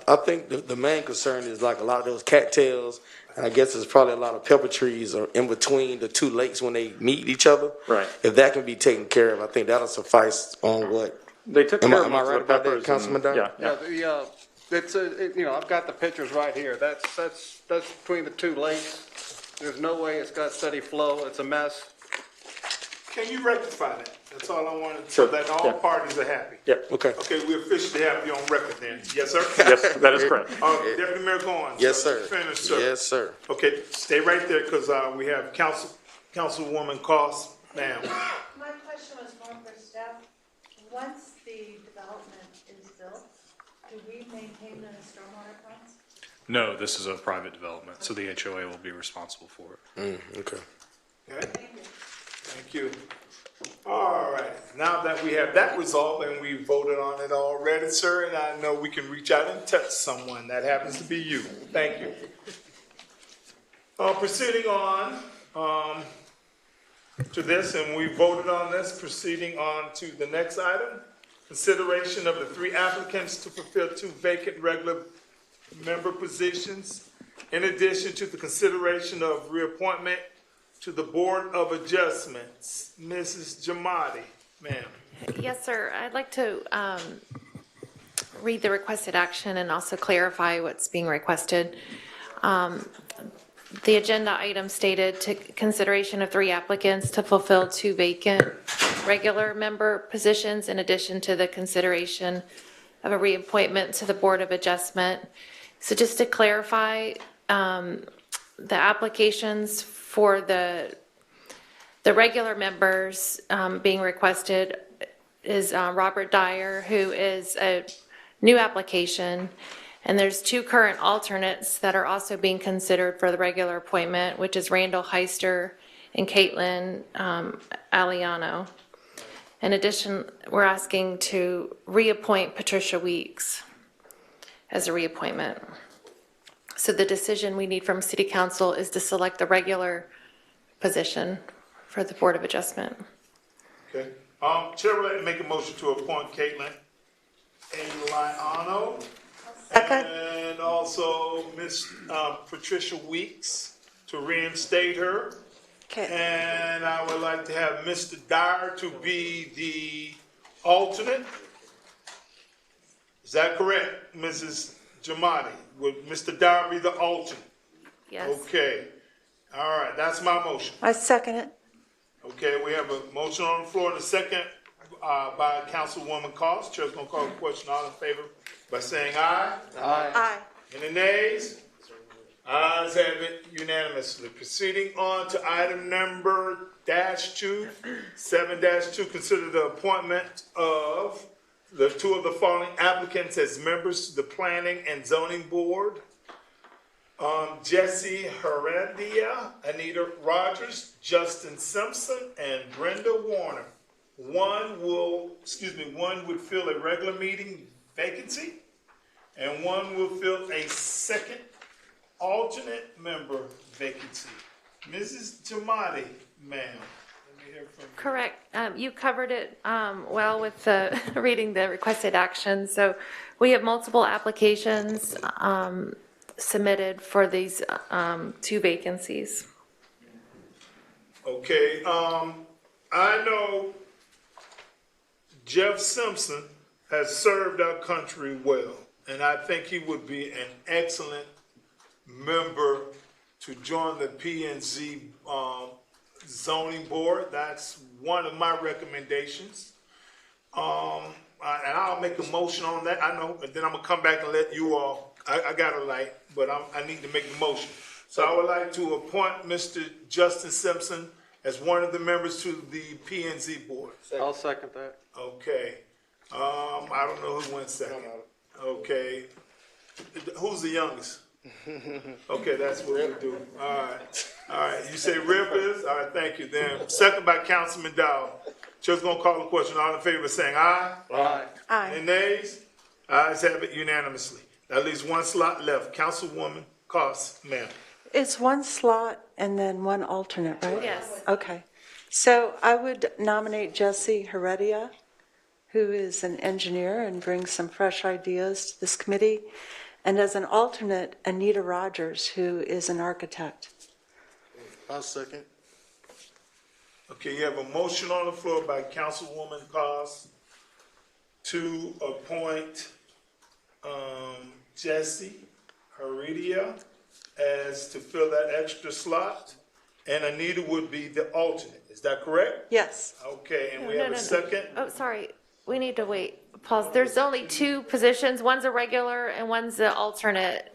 I think the main concern is like a lot of those cattails, and I guess there's probably a lot of pepper trees are in between the two lakes when they meet each other. Right. If that can be taken care of, I think that'll suffice on what. They took am care I, of am I most of right the about that, peppers Councilman Dunn? Yeah. I've got the pictures right here. That's between the two lakes. There's no way it's got steady flow. It's a mess. Can you rectify that? That's all I wanted, so that all parties are happy. Yep. Okay. Okay, we officially have you on record then. Yes, sir? Yes, that is correct. Deputy Mayor Gahn. Yes, sir. Finish, sir. Yes, sir. Okay, stay right there, because we have Councilwoman Cost, ma'am. My question was more for staff. Once the development is built, do we maintain the stormwater ponds? No, this is a private development, so the HOA will be responsible for it. Okay. Okay. Thank you. All right, now that we have that resolved and we voted on it already, sir, and I know we can reach out and touch someone. That happens to be you. Thank you. Proceeding on to this, and we voted on this, proceeding on to the next item. Consideration of the 3 applicants to fulfill 2 vacant regular member positions, in addition to the consideration of reappointment to the Board of Adjustments. Mrs. Jamadi, ma'am. Yes, sir. I'd like to read the requested action and also clarify what's being requested. The agenda item stated to consideration of 3 applicants to fulfill 2 vacant regular member positions, in addition to the consideration of a reappointment to the Board of Adjustment. So just to clarify, the applications for the regular members being requested is Robert Dyer, who is a new application, and there's 2 current alternates that are also being considered for the regular appointment, which is Randall Heister and Caitlin Aliano. In addition, we're asking to reappoint Patricia Weeks as a reappointment. So the decision we need from City Council is to select the regular position for the Board of Adjustment. Okay. Chair would like to make a motion to appoint Caitlin Aliano and also Miss Patricia Weeks to reinstate her. And I would like to have Mr. Dyer to be the alternate. Is that correct, Mrs. Jamadi? Would Mr. Dyer be the alternate? Yes. Okay. All right, that's my motion. I second it. Okay, we have a motion on the floor and a second by Councilwoman Cost. Chair's gonna call the question. All in favor by saying aye? Aye. Any nays? Ayes have it unanimously. Proceeding on to item number -2, 7-2, consider the appointment of the two of the following applicants as members to the Planning and Zoning Board. Jesse Heredia, Anita Rogers, Justin Simpson, and Brenda Warner. One would fill a regular meeting vacancy, and one will fill a second alternate member vacancy. Mrs. Jamadi, ma'am. Let me hear from you. Correct. You covered it well with reading the requested action. So we have multiple applications submitted for these two vacancies. Okay, I know Jeff Simpson has served our country well, and I think he would be an excellent member to join the P&Z zoning board. That's one of my recommendations. And I'll make a motion on that. I know, and then I'm gonna come back and let you all, I got a light, but I need to make the motion. So I would like to appoint Mr. Justin Simpson as one of the members to the P&Z board. I'll second that. Okay. I don't know who went second. Okay. Who's the youngest? Okay, that's what we do. All right. You say Rip is? All right, thank you. Then second by Councilman Dow. Chair's gonna call the question. All in favor of saying aye? Aye. Aye. Any nays? Ayes have it unanimously. At least one slot left. Councilwoman Cost, ma'am. It's one slot and then one alternate, right? Yes. Okay. So I would nominate Jesse Heredia, who is an engineer and brings some fresh ideas to this committee. And as an alternate, Anita Rogers, who is an architect. I'll second. Okay, you have a motion on the floor by Councilwoman Cost to appoint Jesse Heredia as to fill that extra slot, and Anita would be the alternate. Is that correct? Yes. Okay, and we have a second. Oh, sorry. We need to wait. Pause. There's only two positions. One's a regular and one's the alternate.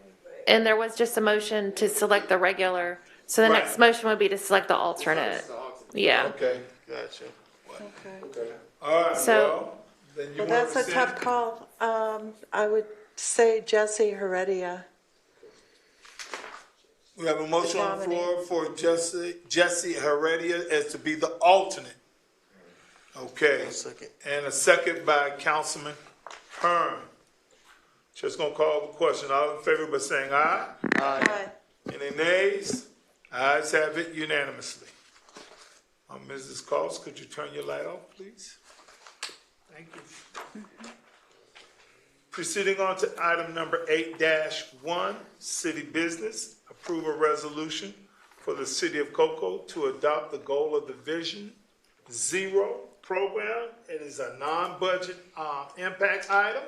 And there was just a motion to select the regular. So the next motion would be to select the alternate. Yeah. Okay. Gotcha. Okay. All right, So- well, then you Well, want that's to a send- tough call. I would say Jesse Heredia. We have a motion on the floor for Jesse Heredia as to be the alternate. Okay. Second. And a second by Councilman Hearn. Just gonna call the question. All in favor by saying aye? Aye. Any nays? Ayes have it unanimously. Mrs. Cost, could you turn your light off, please? Thank you. Proceeding on to item number 8-1, city business. Approve a resolution for the city of Cocoa to adopt the goal of the Vision Zero program. It is a non-budget impact item.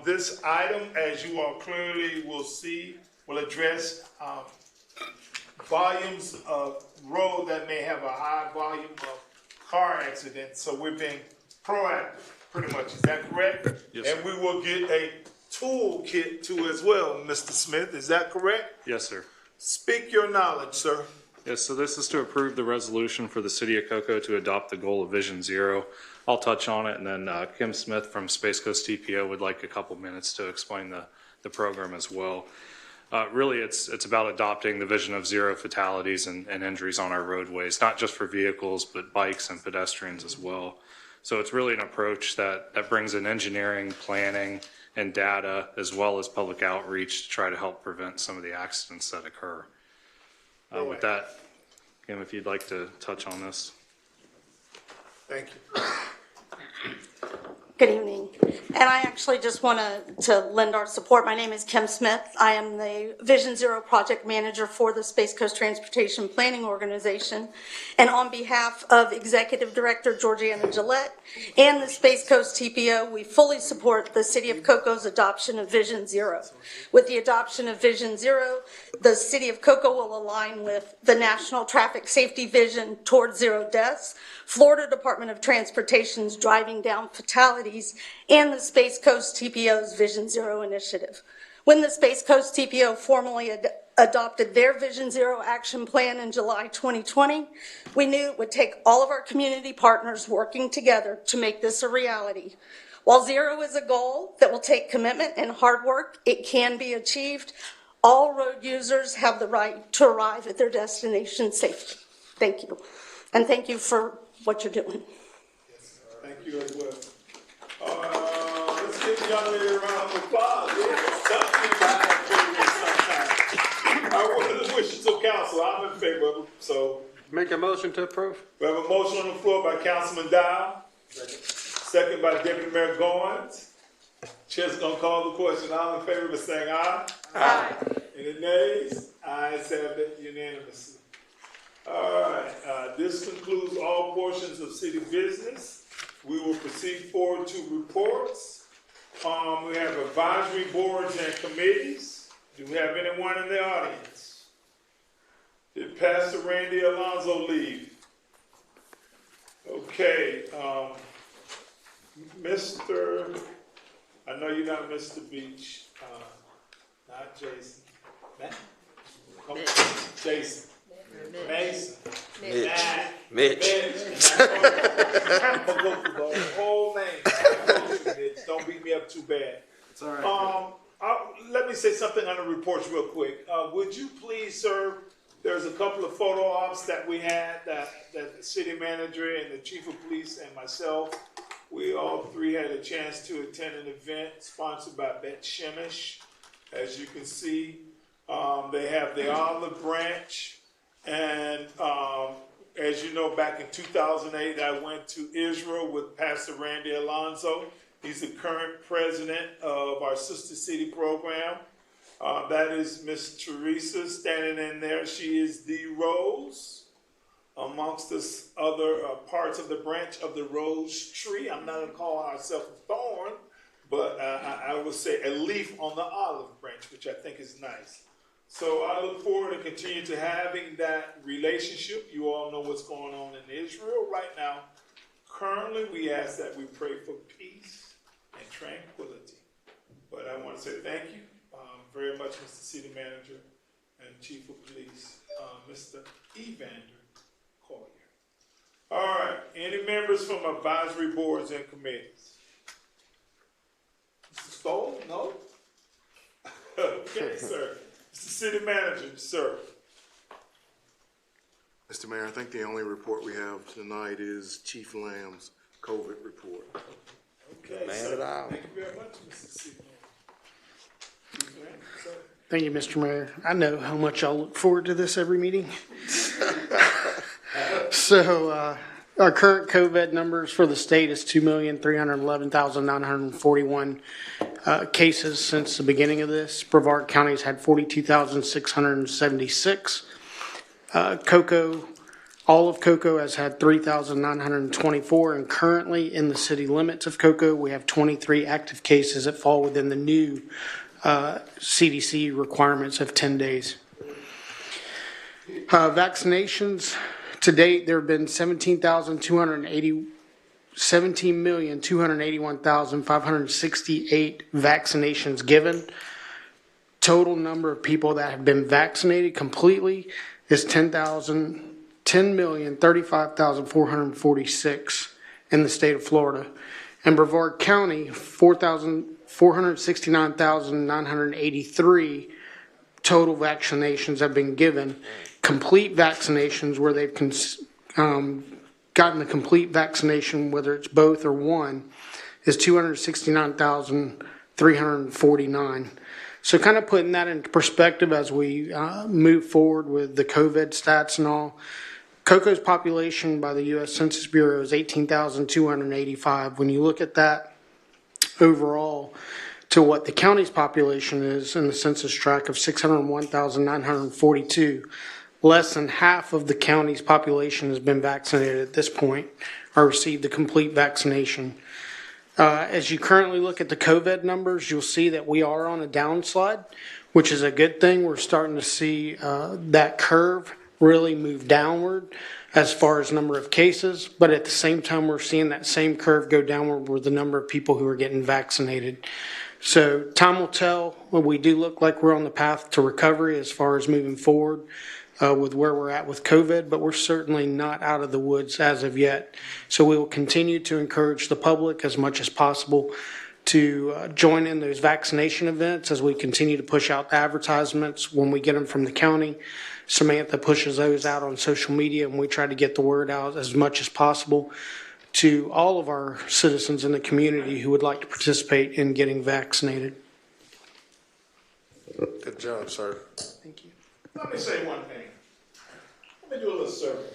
This item, as you all clearly will see, will address volumes of road that may have a high volume of car accidents. So we're being proactive, pretty much. Is that correct? Yes, sir. And we will get a toolkit too as well, Mr. Smith. Is that correct? Yes, sir. Speak your knowledge, sir. Yes, so this is to approve the resolution for the city of Cocoa to adopt the goal of Vision Zero. I'll touch on it, and then Kim Smith from Space Coast TPO would like a couple minutes to explain the program as well. Really, it's about adopting the vision of zero fatalities and injuries on our roadways, not just for vehicles, but bikes and pedestrians as well. So it's really an approach that brings in engineering, planning, and data, as well as public outreach to try to help prevent some of the accidents that occur. With that, Kim, if you'd like to touch on this. Thank you. Good evening. And I actually just want to lend our support. My name is Kim Smith. I am the Vision Zero project manager for the Space Coast Transportation Planning Organization. And on behalf of Executive Director Georgiana Gillette and the Space Coast TPO, we fully support the City of Coco's adoption of Vision Zero. With the adoption of Vision Zero, the City of Cocoa will align with the National Traffic Safety Vision towards zero deaths, Florida Department of Transportation's Driving Down Fatalities, and the Space Coast TPO's Vision Zero initiative. When the Space Coast TPO formally adopted their Vision Zero action plan in July 2020, we knew it would take all of our community partners working together to make this a reality. While zero is a goal that will take commitment and hard work, it can be achieved. All road users have the right to arrive at their destination safely. Thank you. And thank you for what you're doing. Yes, thank you as well. Let's give the young lady a round of applause. What are the wishes of council? I'm in favor of it, so. Make a motion to approve. We have a motion on the floor by Councilman Dow. Second by Deputy Mayor Goins. Chair's gonna call the question. All in favor of saying aye? Aye. Any nays? Ayes have it unanimously. All right, this concludes all portions of city business. We will proceed forward to reports. We have advisory boards and committees. Do we have anyone in the audience? Did Pastor Randy Alonso leave? Okay, Mr. I know you're not Mr. Beach, not Jason. Come on, Jason. Mason. Mitch. I'm gonna go through the whole name. Don't beat me up too bad. It's all right. Let me say something on the reports real quick. Would you please, sir, there's a couple of photo ops that we had that the city manager and the chief of police and myself, we all three had a chance to attend an event sponsored by Bet Shemesh. As you can see, they have the olive branch. And as you know, back in 2008, I went to Israel with Pastor Randy Alonso. He's the current president of our Sister City program. That is Miss Teresa standing in there. She is the rose amongst the other parts of the branch of the rose tree. I'm not going to call ourselves a thorn, but I would say a leaf on the olive branch, which I think is nice. So I look forward to continue to having that relationship. You all know what's going on in Israel right now. Currently, we ask that we pray for peace and tranquility. But I want to say thank you very much, Mr. City Manager and Chief of Police, Mr. Evander Collier. All right, any members from advisory boards and committees? Mr. Stoll? No? Okay, sir. Mr. City Manager, sir. Mr. Mayor, I think the only report we have tonight is Chief Lamb's COVID report. Okay, Man sir. it out. Thank you very much, Mr. City Manager. Thank you, Mr. Mayor. I know how much y'all look forward to this every meeting. So, our current COVID numbers for the state is 2,311,941 cases since the beginning of this. Brevard County's had 42,676. Cocoa, all of Cocoa has had 3,924, and currently in the city limits of Cocoa, we have 23 active cases that fall within the new CDC requirements of 10 days. Vaccinations, to date, there have been 17,281,568 vaccinations given. Total number of people that have been vaccinated completely is 10,035,446 in the state of Florida. In Brevard County, 469,983 total vaccinations have been given. Complete vaccinations where they've gotten the complete vaccination, whether it's both or one, is 269,349. So kind of putting that into perspective as we move forward with the COVID stats and all. Cocoa's population by the U.S. Census Bureau is 18,285. When you look at that overall to what the county's population is in the census tract of 601,942. Less than half of the county's population has been vaccinated at this point or received the complete vaccination. As you currently look at the COVID numbers, you'll see that we are on a downslide, which is a good thing. We're starting to see that curve really move downward as far as number of cases, but at the same time, we're seeing that same curve go downward with the number of people who are getting vaccinated. So time will tell. We do look like we're on the path to recovery as far as moving forward with where we're at with COVID, but we're certainly not out of the woods as of yet. So we will continue to encourage the public as much as possible to join in those vaccination events as we continue to push out the advertisements when we get them from the county. Samantha pushes those out on social media, and we try to get the word out as much as possible to all of our citizens in the community who would like to participate in getting vaccinated. Good job, sir. Thank you. Let me say one thing. Let me do a little survey.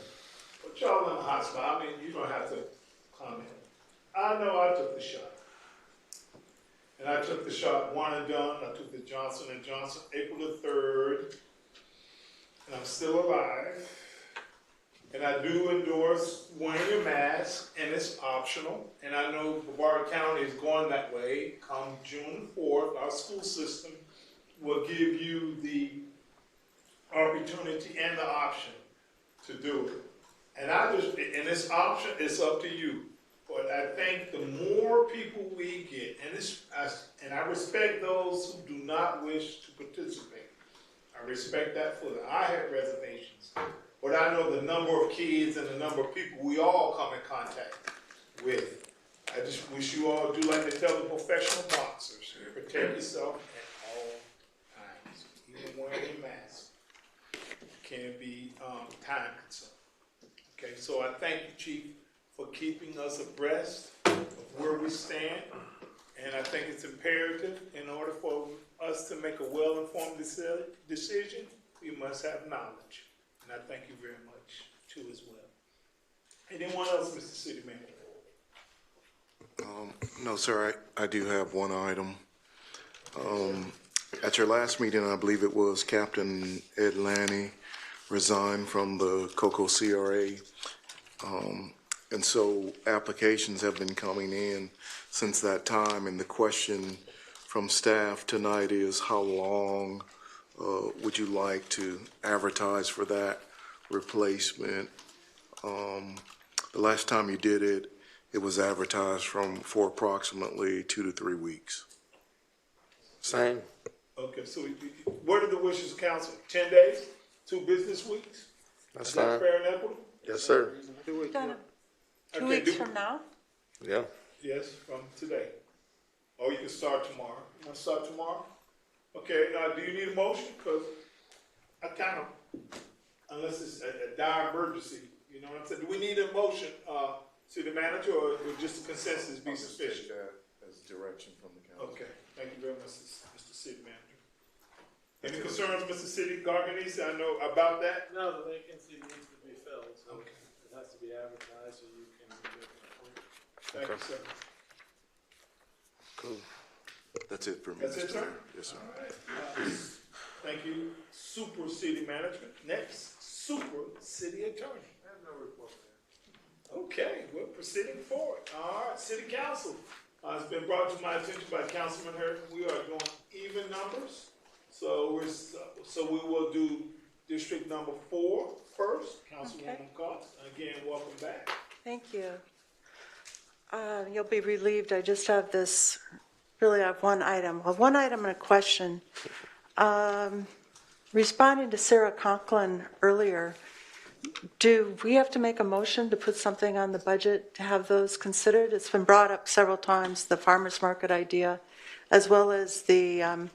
Put y'all in the hot spot. I mean, you don't have to comment. I know I took the shot. And I took the shot one and done. I took the Johnson & Johnson April the 3rd. And I'm still alive. And I do endorse wearing your mask, and it's optional. And I know Brevard County is going that way. Come June 4th, our school system will give you the opportunity and the option to do it. And this option is up to you. But I think the more people we get, and I respect those who do not wish to participate. I respect that fully. I have reservations. But I know the number of kids and the number of people we all come in contact with. I just wish you all do like they tell the professional boxers, protect yourself at all times. Even wearing your mask can be time consuming. Okay, so I thank you, Chief, for keeping us abreast of where we stand. And I think it's imperative in order for us to make a well-informed decision, we must have knowledge. And I thank you very much, too, as well. Anyone else, Mr. City Manager? No, sir, I do have one item. At your last meeting, I believe it was, Captain Ed Lanny resigned from the Cocoa CRA. And so applications have been coming in since that time. And the question from staff tonight is, how long would you like to advertise for that replacement? The last time you did it, it was advertised for approximately 2 to 3 weeks. Same. Okay, so what are the wishes of council? 10 days? 2 business weeks? That's Is that fine. fair and equitable? Yes, sir. 2 weeks. 2 Okay, weeks from now? Yeah. Yes, from today. Or you can start tomorrow. You want to start tomorrow? Okay, do you need a motion? Because I kind of, unless it's a dire emergency, you know what I'm saying? Do we need a motion, City Manager, or would just a consensus be sufficient? As direction from the council. Okay, thank you very much, Mr. City Manager. Any concerns, Mr. City Garganese, I know about that? No, the vacancy needs to be filled, so it has to be advertised so you can get an appointment. Thank you, sir. Cool. That's it for me. That's it, Mr. sir? Mayor. Yes, sir. All right. Thank you, Super City Management. Next, Super City Attorney. I have no report there. Okay, we're proceeding forward. All right, City Council. It's been brought to my attention by Councilman Hurd. We are doing even numbers. So we will do District number 4 first. Councilwoman Cox. Again, welcome back. Thank you. You'll be relieved, I just have this, really have one item. Well, one item and a question. Responding to Sarah Conklin earlier, do we have to make a motion to put something on the budget to have those considered? It's been brought up several times, the farmer's market idea, as well as the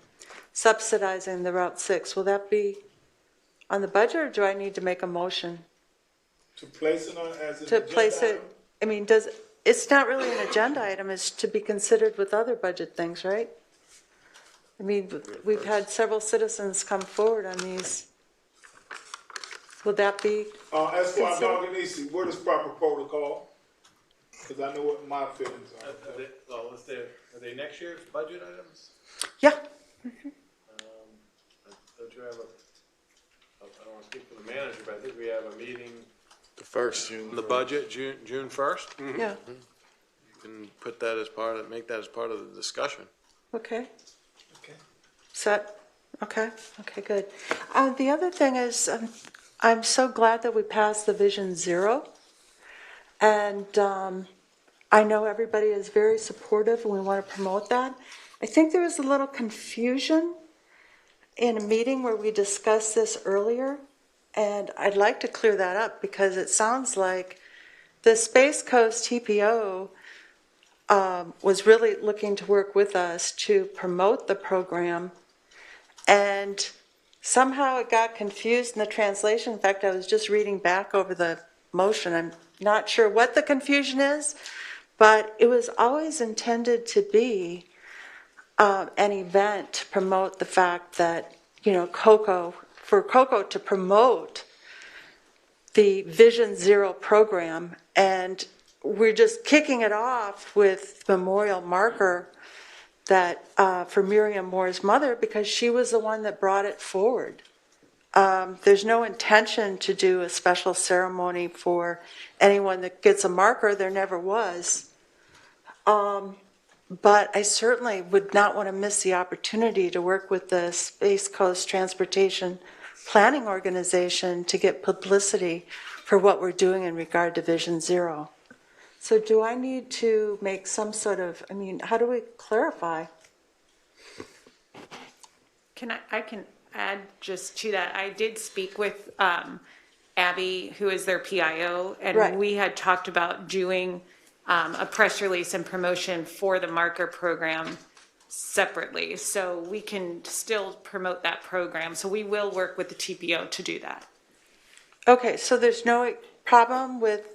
subsidizing the Route 6. Will that be on the budget, or do I need to make a motion? To place it on as an To agenda place it, item? I mean, it's not really an agenda item, it's to be considered with other budget things, right? I mean, we've had several citizens come forward on these. Would that be? As for our considered? Garganese, what is proper protocol? Because I know what my feelings are. Well, it's there. Are they next year's budget items? Yeah. Don't you have I don't want to speak for the manager, but I think we have a meeting. The first. The budget, June 1st? Yeah. You can put that as make that as part of the discussion. Okay. Okay. Set. Okay. Okay, good. The other thing is, I'm so glad that we passed the Vision Zero. And I know everybody is very supportive and we want to promote that. I think there was a little confusion in a meeting where we discussed this earlier. And I'd like to clear that up because it sounds like the Space Coast TPO was really looking to work with us to promote the program. And somehow it got confused in the translation. In fact, I was just reading back over the motion. I'm not sure what the confusion is, but it was always intended to be an event to promote the fact that, for COCO to promote the Vision Zero program. And we're just kicking it off with memorial marker that for Miriam Moore's mother, because she was the one that brought it forward. There's no intention to do a special ceremony for anyone that gets a marker. There never was. But I certainly would not want to miss the opportunity to work with the Space Coast Transportation Planning Organization to get publicity for what we're doing in regard to Vision Zero. So do I need to make some sort of, how do we clarify? I can add just to that. I did speak with Abby, who is their PIO, and Right. we had talked about doing a press release and promotion for the marker program separately. So we can still promote that program. So we will work with the TPO to do that. Okay, so there's no problem with,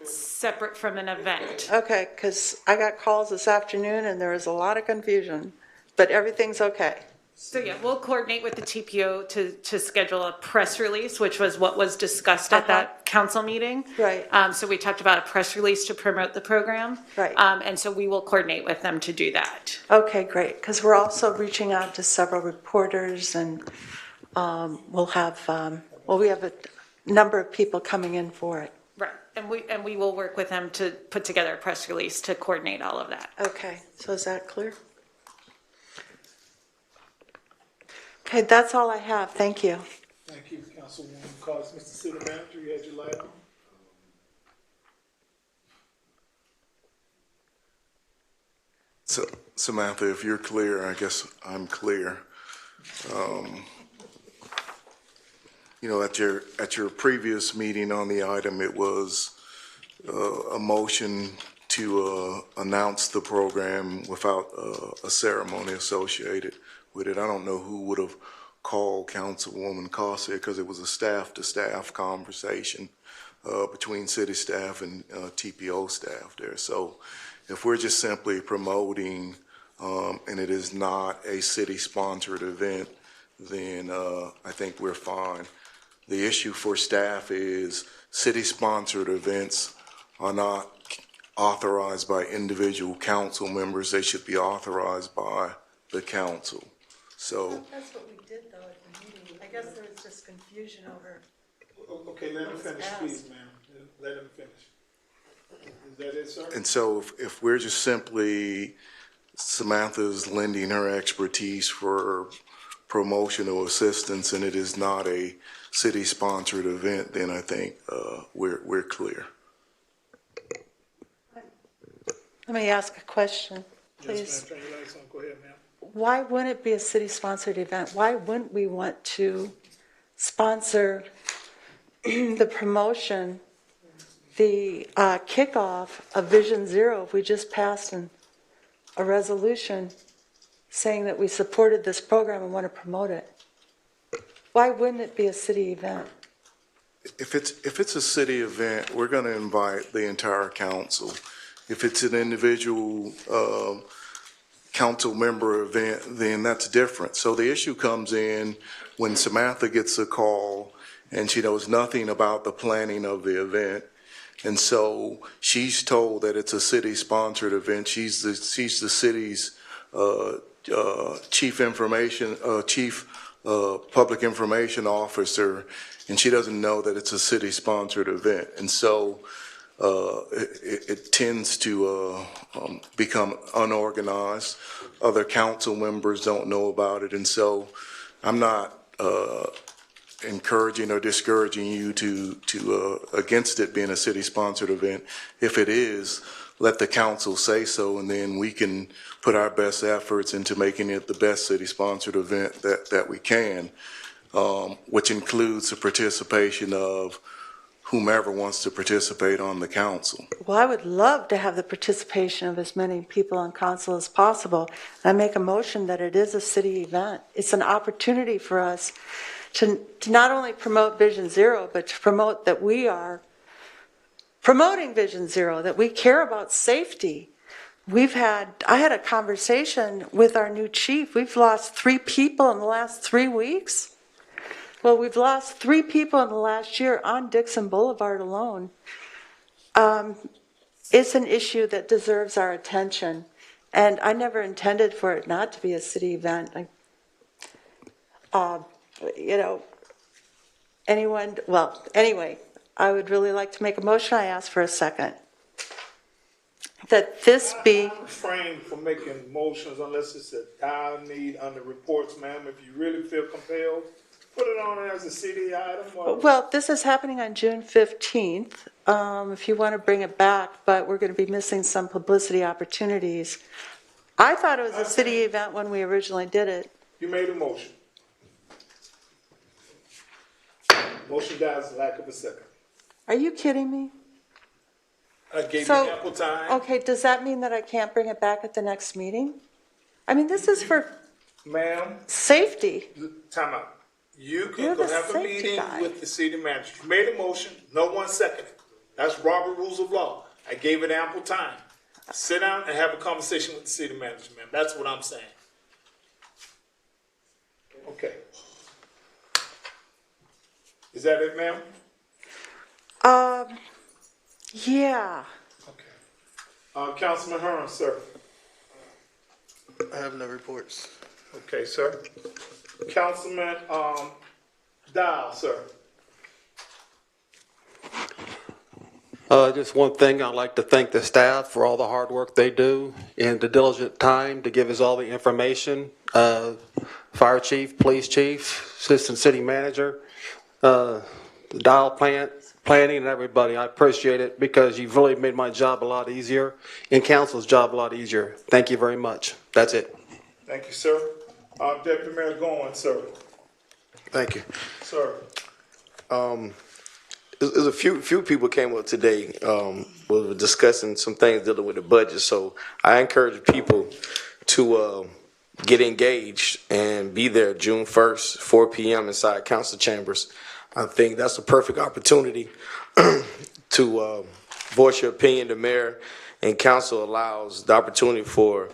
Separate from an event. okay, because I got calls this afternoon and there was a lot of confusion, but everything's okay. So yeah, we'll coordinate with the TPO to schedule a press release, which was what was discussed at that council meeting. Right. So we talked about a press release to promote the program. Right. And so we will coordinate with them to do that. Okay, great, because we're also reaching out to several reporters and we'll have, we have a number of people coming in for it. Right. And we will work with them to put together a press release to coordinate all of that. Okay, so is that clear? Okay, that's all I have, thank you. Thank you, Councilwoman Carter. Mr. City Manager, you had your light on? So, Samantha, if you're clear, I guess I'm clear. At your previous meeting on the item, it was a motion to announce the program without a ceremony associated with it. I don't know who would have called Councilwoman Cossey because it was a staff-to-staff conversation between city staff and TPO staff there. So if we're just simply promoting and it is not a city-sponsored event, then I think we're fine. The issue for staff is city-sponsored events are not authorized by individual council members. They should be authorized by the council. So, That's what we did though at the meeting. I guess there was just confusion over. Okay, let him finish, please, ma'am. Let him finish. Is that it, sir? and so if we're just simply, Samantha's lending her expertise for promotional assistance and it is not a city-sponsored event, then I think we're clear. Let me ask a question, Yes, please. ma'am. Turn your lights on. Go ahead, ma'am. Why wouldn't it be a city-sponsored event? Why wouldn't we want to sponsor the promotion, the kickoff of Vision Zero if we just passed a resolution saying that we supported this program and want to promote it? Why wouldn't it be a city event? If it's a city event, we're going to invite the entire council. If it's an individual council member event, then that's different. So the issue comes in when Samantha gets a call and she knows nothing about the planning of the event, And so she's told that it's a city-sponsored event. She's the city's chief public information officer, and she doesn't know that it's a city-sponsored event. And so it tends to become unorganized. Other council members don't know about it, and so I'm not encouraging or discouraging you to against it being a city-sponsored event. If it is, let the council say so, and then we can put our best efforts into making it the best city-sponsored event that we can, which includes the participation of whomever wants to participate on the council. Well, I would love to have the participation of as many people on council as possible. I make a motion that it is a city event. It's an opportunity for us to not only promote Vision Zero, but to promote that we are promoting Vision Zero, that we care about safety. I had a conversation with our new chief. We've lost 3 people in the last 3 weeks. Well, we've lost 3 people in the last year on Dixon Boulevard alone. It's an issue that deserves our attention, and I never intended for it not to be a city event. Anyway, I would really like to make a motion. I ask for a second. That this be... I refrain from making motions unless it's a dire need under reports, ma'am. If you really feel compelled, put it on as a city item. Well, this is happening on June 15th, if you want to bring it back, but we're going to be missing some publicity opportunities. I thought it was a city event when we originally did it. You made a motion. Motion dies for lack of a second. Are you kidding me? I gave you ample time. Okay, does that mean that I can't bring it back at the next meeting? I mean, this is for Ma'am, safety. time out. You You're can go the have a safety meeting guy. with the city manager. You made a motion, no one seconded. That's Robert Rules of Law. I gave it ample time. Sit down and have a conversation with the city manager, ma'am. That's what I'm saying. Okay. Is that it, ma'am? Yeah. Councilman Hearn, sir. I have no reports. Okay, sir. Councilman Dial, sir. Just one thing, I'd like to thank the staff for all the hard work they do and the diligent time to give us all the information. Fire chief, police chief, assistant city manager, the Dial planning and everybody. I appreciate it because you've really made my job a lot easier and council's job a lot easier. Thank you very much. That's it. Thank you, sir. Deputy Mayor Goins, sir. Thank you. Sir. There's a few people came up today, we were discussing some things dealing with the budget, so I encourage people to get engaged and be there June 1st, 4 p.m. inside council chambers. I think that's a perfect opportunity to voice your opinion. The mayor and council allows the opportunity for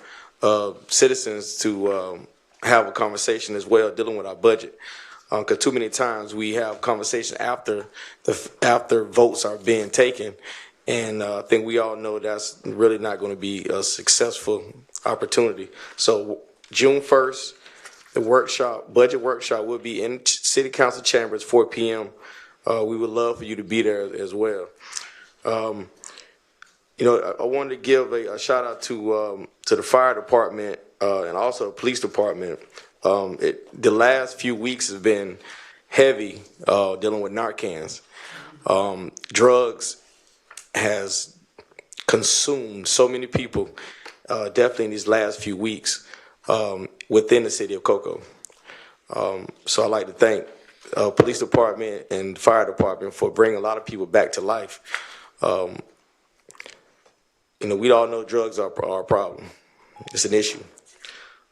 citizens to have a conversation as well dealing with our budget. Because too many times we have conversation after votes are being taken, and I think we all know that's really not going to be a successful opportunity. So June 1st, the budget workshop will be in City Council chambers, 4 p.m. We would love for you to be there as well. I wanted to give a shout out to the fire department and also the police department. The last few weeks have been heavy dealing with Narcans. Drugs has consumed so many people, definitely in these last few weeks within the city of Cocoa. So I'd like to thank police department and fire department for bringing a lot of people back to life. We all know drugs are a problem. It's an issue.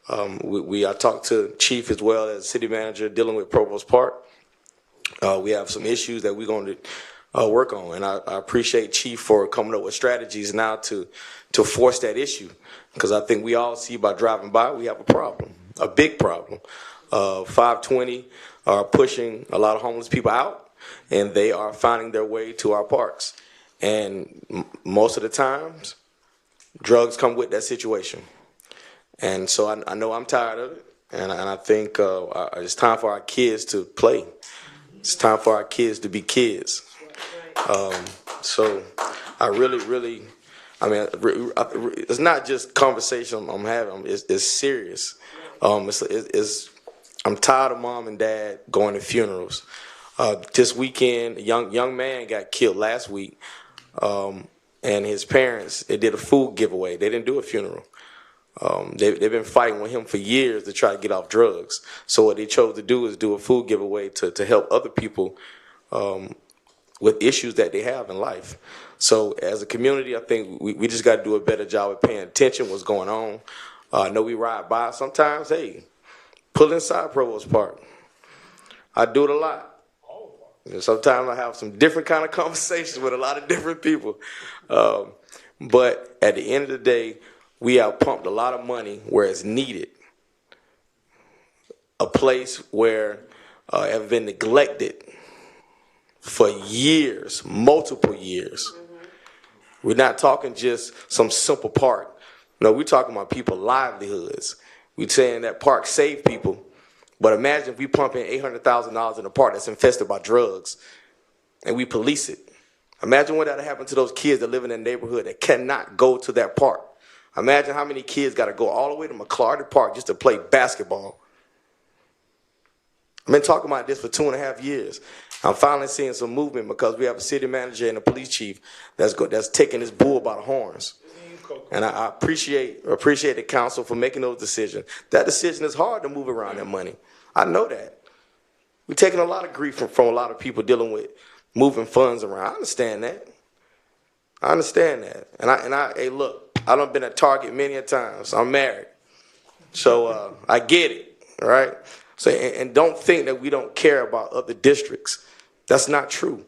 I talked to Chief as well as city manager dealing with Provost Park. We have some issues that we're going to work on, and I appreciate Chief for coming up with strategies now to force that issue, because I think we all see by driving by we have a problem, a big problem. 520 are pushing a lot of homeless people out, and they are finding their way to our parks. And most of the times, drugs come with that situation. And so I know I'm tired of it, and I think it's time for our kids to play. It's time for our kids to be kids. So I really, I mean, it's not just conversation I'm having. It's serious. I'm tired of mom and dad going to funerals. This weekend, a young man got killed last week, and his parents, they did a food giveaway. They didn't do a funeral. They've been fighting with him for years to try to get off drugs. So what they chose to do is do a food giveaway to help other people with issues that they have in life. So as a community, I think we just got to do a better job of paying attention what's going on. I know we ride by sometimes, hey, pull inside Provost Park. I do it a lot. And sometimes I have some different kind of conversations with a lot of different people. But at the end of the day, we have pumped a lot of money where it's needed. A place where have been neglected for years, multiple years. We're not talking just some simple park. No, we're talking about people's livelihoods. We're saying that park saved people. But imagine if we pump in $800,000 in a park that's infested by drugs and we police it. Imagine what that would happen to those kids that live in that neighborhood that cannot go to that park. Imagine how many kids got to go all the way to McClarty Park just to play basketball. I've been talking about this for 2.5 years. I'm finally seeing some movement because we have a city manager and a police chief that's taking this bull by the horns. And I appreciate the council for making those decisions. That decision is hard to move around that money. I know that. We're taking a lot of grief from a lot of people dealing with moving funds around. I understand that. And hey, look, I done been at Target many a times. I'm married. So I get it, right? So and don't think that we don't care about other districts. That's not true.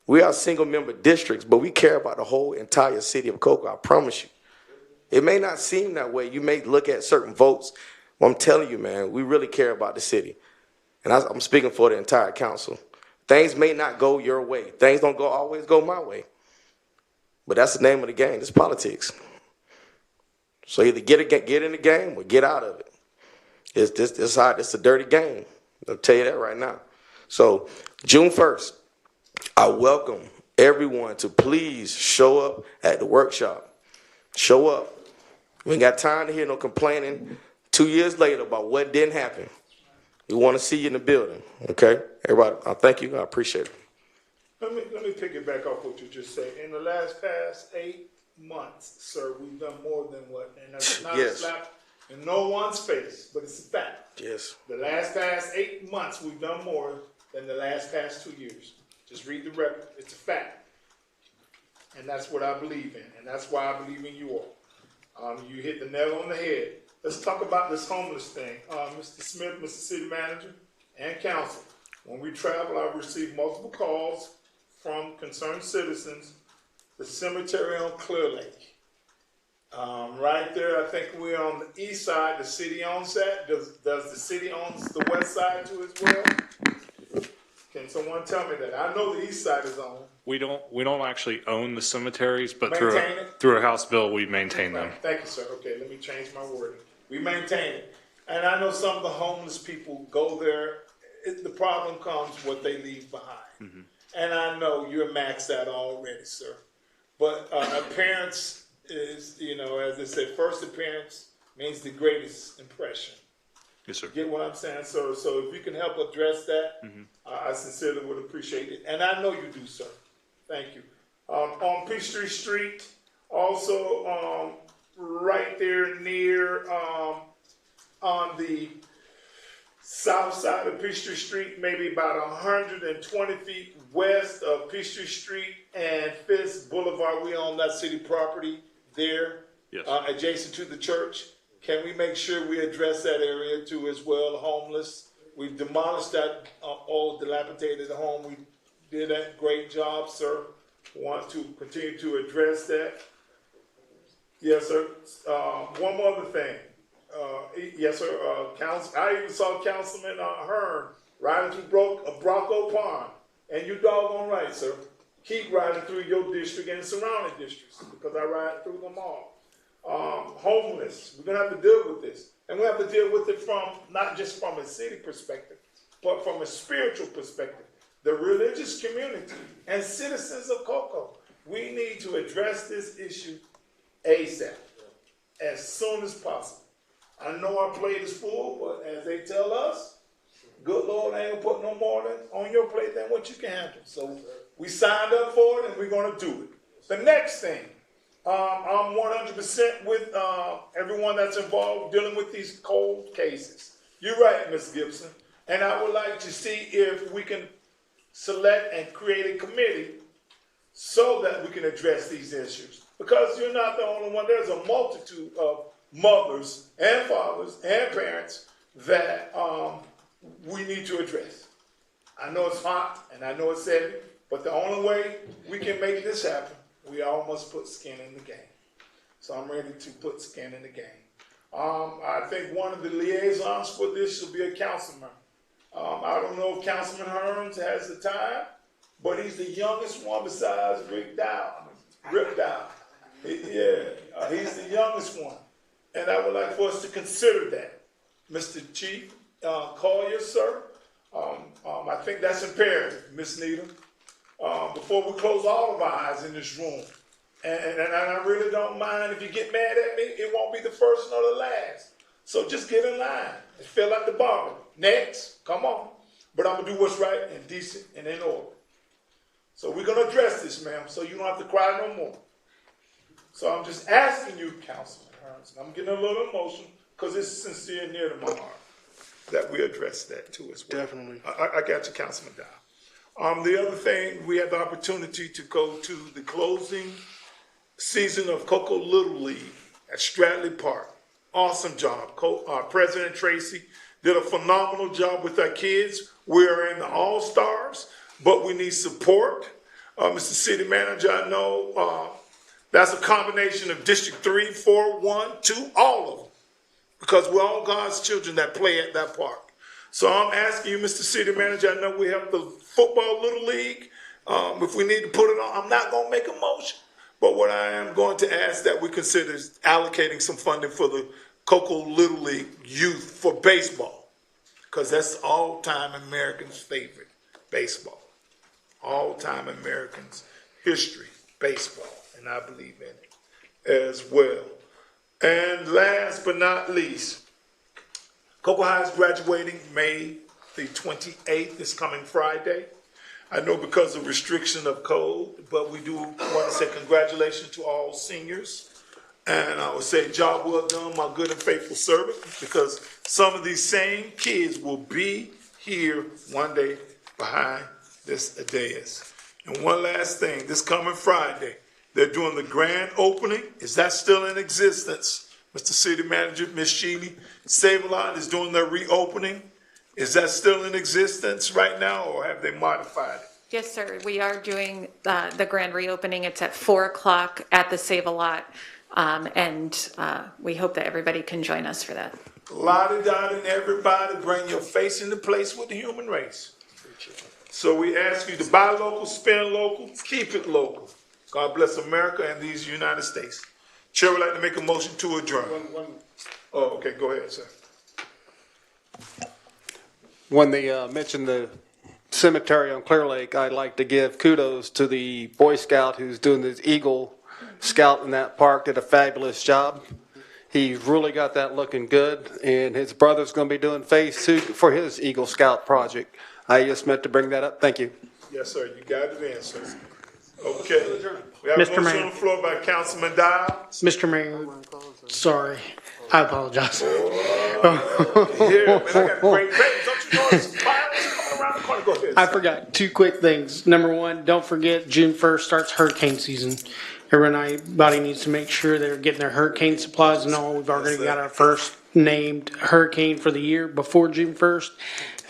We are single member districts, but we care about the whole entire city of Cocoa, I promise you. It may not seem that way. You may look at certain votes. But I'm telling you, man, we really care about the city. And I'm speaking for the entire council. Things may not go your way. Things don't always go my way. But that's the name of the game. It's politics. So either get in the game or get out of it. It's a dirty game. I'll tell you that right now. So June 1st, I welcome everyone to please show up at the workshop. Show up. We ain't got time to hear no complaining 2 years later about what didn't happen. We want to see you in the building, okay? Everybody, thank you. I appreciate it. Let me pick it back off what you just said. In the past 8 months, sir, we've done more than what? And that's not a slap in no one's face, but it's a fact. Yes. The past 8 months, we've done more than the past 2 years. Just read the record. It's a fact. And that's what I believe in. And that's why I believe in you all. You hit the nail on the head. Let's talk about this homeless thing. Mr. Smith, Mr. City Manager, and Council. When we travel, I've received multiple calls from concerned citizens. The cemetery on Clear Lake. Right there, I think we're on the east side. The city owns that. Does the city owns the west side too as well? Can someone tell me that? I know the east side is owned. We don't actually own the cemeteries, but Maintain through a House bill, we maintain them. Thank you, sir. Okay, let me change my wording. We maintain it. And I know some of the homeless people go there. The problem comes what they leave behind. Mm-hmm. And I know you're maxed out already, sir. But appearance is, as they say, first appearance means the greatest impression. Yes, sir. Get what I'm saying, sir? So if you can help address that, I sincerely would appreciate it. And I know you do, sir. Thank you. On Peachtree Street, also right there near on the south side of Peachtree Street, maybe about 120 feet west of Peachtree Street and Fisk Boulevard. We own that city property there, yes. Adjacent to the church. Can we make sure we address that area too as well, homeless? We've demolished that old dilapidated home. We did a great job, sir. Want to continue to address that. Yes, sir. One more other thing. Yes, sir. I even saw Councilman Hearn riding through Brocco Pond. And you doggone right, sir. keep riding through your district and surrounding districts, because I ride through them all. Homeless, we're gonna have to deal with this. And we have to deal with it from, not just from a city perspective, but from a spiritual perspective. The religious community and citizens of Cocoa, we need to address this issue ASAP, as soon as possible. I know our plate is full, but as they tell us, good Lord ain't gonna put no more on your plate than what you can handle. So we signed up for it and we're gonna do it. The next thing, I'm 100% with everyone that's involved dealing with these cold cases. You're right, Ms. Gibson. And I would like to see if we can select and create a committee so that we can address these issues. Because you're not the only one. There's a multitude of mothers and fathers and parents that we need to address. I know it's hot and I know it's heavy, but the only way we can make this happen, we all must put skin in the game. So I'm ready to put skin in the game. I think one of the liaisons for this should be a councilman. I don't know if Councilman Hearns has the time, but he's the youngest one besides Rip Dow. He's the youngest one. And I would like for us to consider that. Mr. Chief Collier, sir, I think that's imperative, Ms. Needham. Before we close all of our eyes in this room. And I really don't mind if you get mad at me, it won't be the first nor the last. So just get in line and fill out the barber. Next, come on. But I'm gonna do what's right and decent and in order. So we're gonna address this, ma'am, so you don't have to cry no more. So I'm just asking you, Councilman Hearns, I'm getting a little emotional because it's sincere and near to my heart that we address that too as well. Definitely. I got you, Councilman Dow. The other thing, we had the opportunity to go to the closing season of Cocoa Little League at Stradley Park. Awesome job. President Tracy did a phenomenal job with our kids. We are in the All-Stars, but we need support. Mr. City Manager, I know that's a combination of District 3, 4, 1, 2, all of them, because we're all God's children that play at that park. So I'm asking you, Mr. City Manager, I know we have the Football Little League. If we need to put it on, I'm not going to make a motion. But what I am going to ask that we consider is allocating some funding for the Cocoa Little League youth for baseball. Because that's all-time Americans' favorite, baseball. All-time Americans' history, baseball. And I believe in it as well. And last but not least, Cocoa High is graduating May the 28th, this coming Friday. I know because of restriction of code, but we do want to say congratulations to all seniors. And I would say job well done, my good and faithful servant, because some of these same kids will be here one day behind this dais. And one last thing, this coming Friday, they're doing the grand opening. Is that still in existence? Mr. City Manager, Ms. Sheely, Save-A-Lot is doing their reopening. Is that still in existence right now, or have they modified it? Yes, sir. We are doing the grand reopening. It's at 4 o'clock at the Save-A-Lot. And we hope that everybody can join us for that. Lottie-dottie and everybody, bring your face into place with the human race. So we ask you to buy local, spend local, keep it local. God bless America and these United States. Chair would like to make a motion to adjourn. Oh, okay, go ahead, sir. When they mentioned the cemetery on Clear Lake, I'd like to give kudos to the Boy Scout who's doing the Eagle Scout in that park. Did a fabulous job. He really got that looking good, and his brother's going to be doing phase 2 for his Eagle Scout project. I just meant to bring that up. Thank you. Yes, sir. You got it in, sir. Okay. We have Mr. a motion Mayor. on the floor by Councilman Dow. Mr. Mayor, sorry, I apologize. Yeah, man, I got great papers. Don't you know there's violence coming around the corner? Go ahead. I forgot 2 quick things. Number 1, don't forget June 1st starts hurricane season. Everybody needs to make sure they're getting their hurricane supplies and all. We've already got our first named hurricane for the year before June 1st.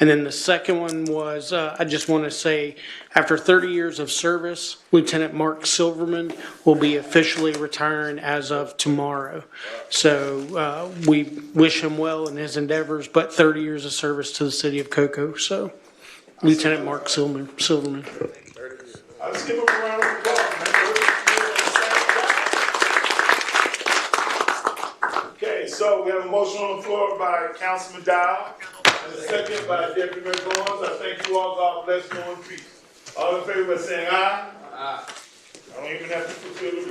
And then the second one was, I just want to say, after 30 years of service, Lieutenant Mark Silverman will be officially retiring as of tomorrow. So we wish him well in his endeavors, but 30 years of service to the city of Cocoa. So Lieutenant Mark Silverman. Let's give him a round of applause, man. Okay, so we have a motion on the floor by Councilman Dow, and a second by Deputy Mayor Barnes. I thank you all. God bless you and peace. All in favor by saying aye? Aye. I don't even have to fulfill the bill.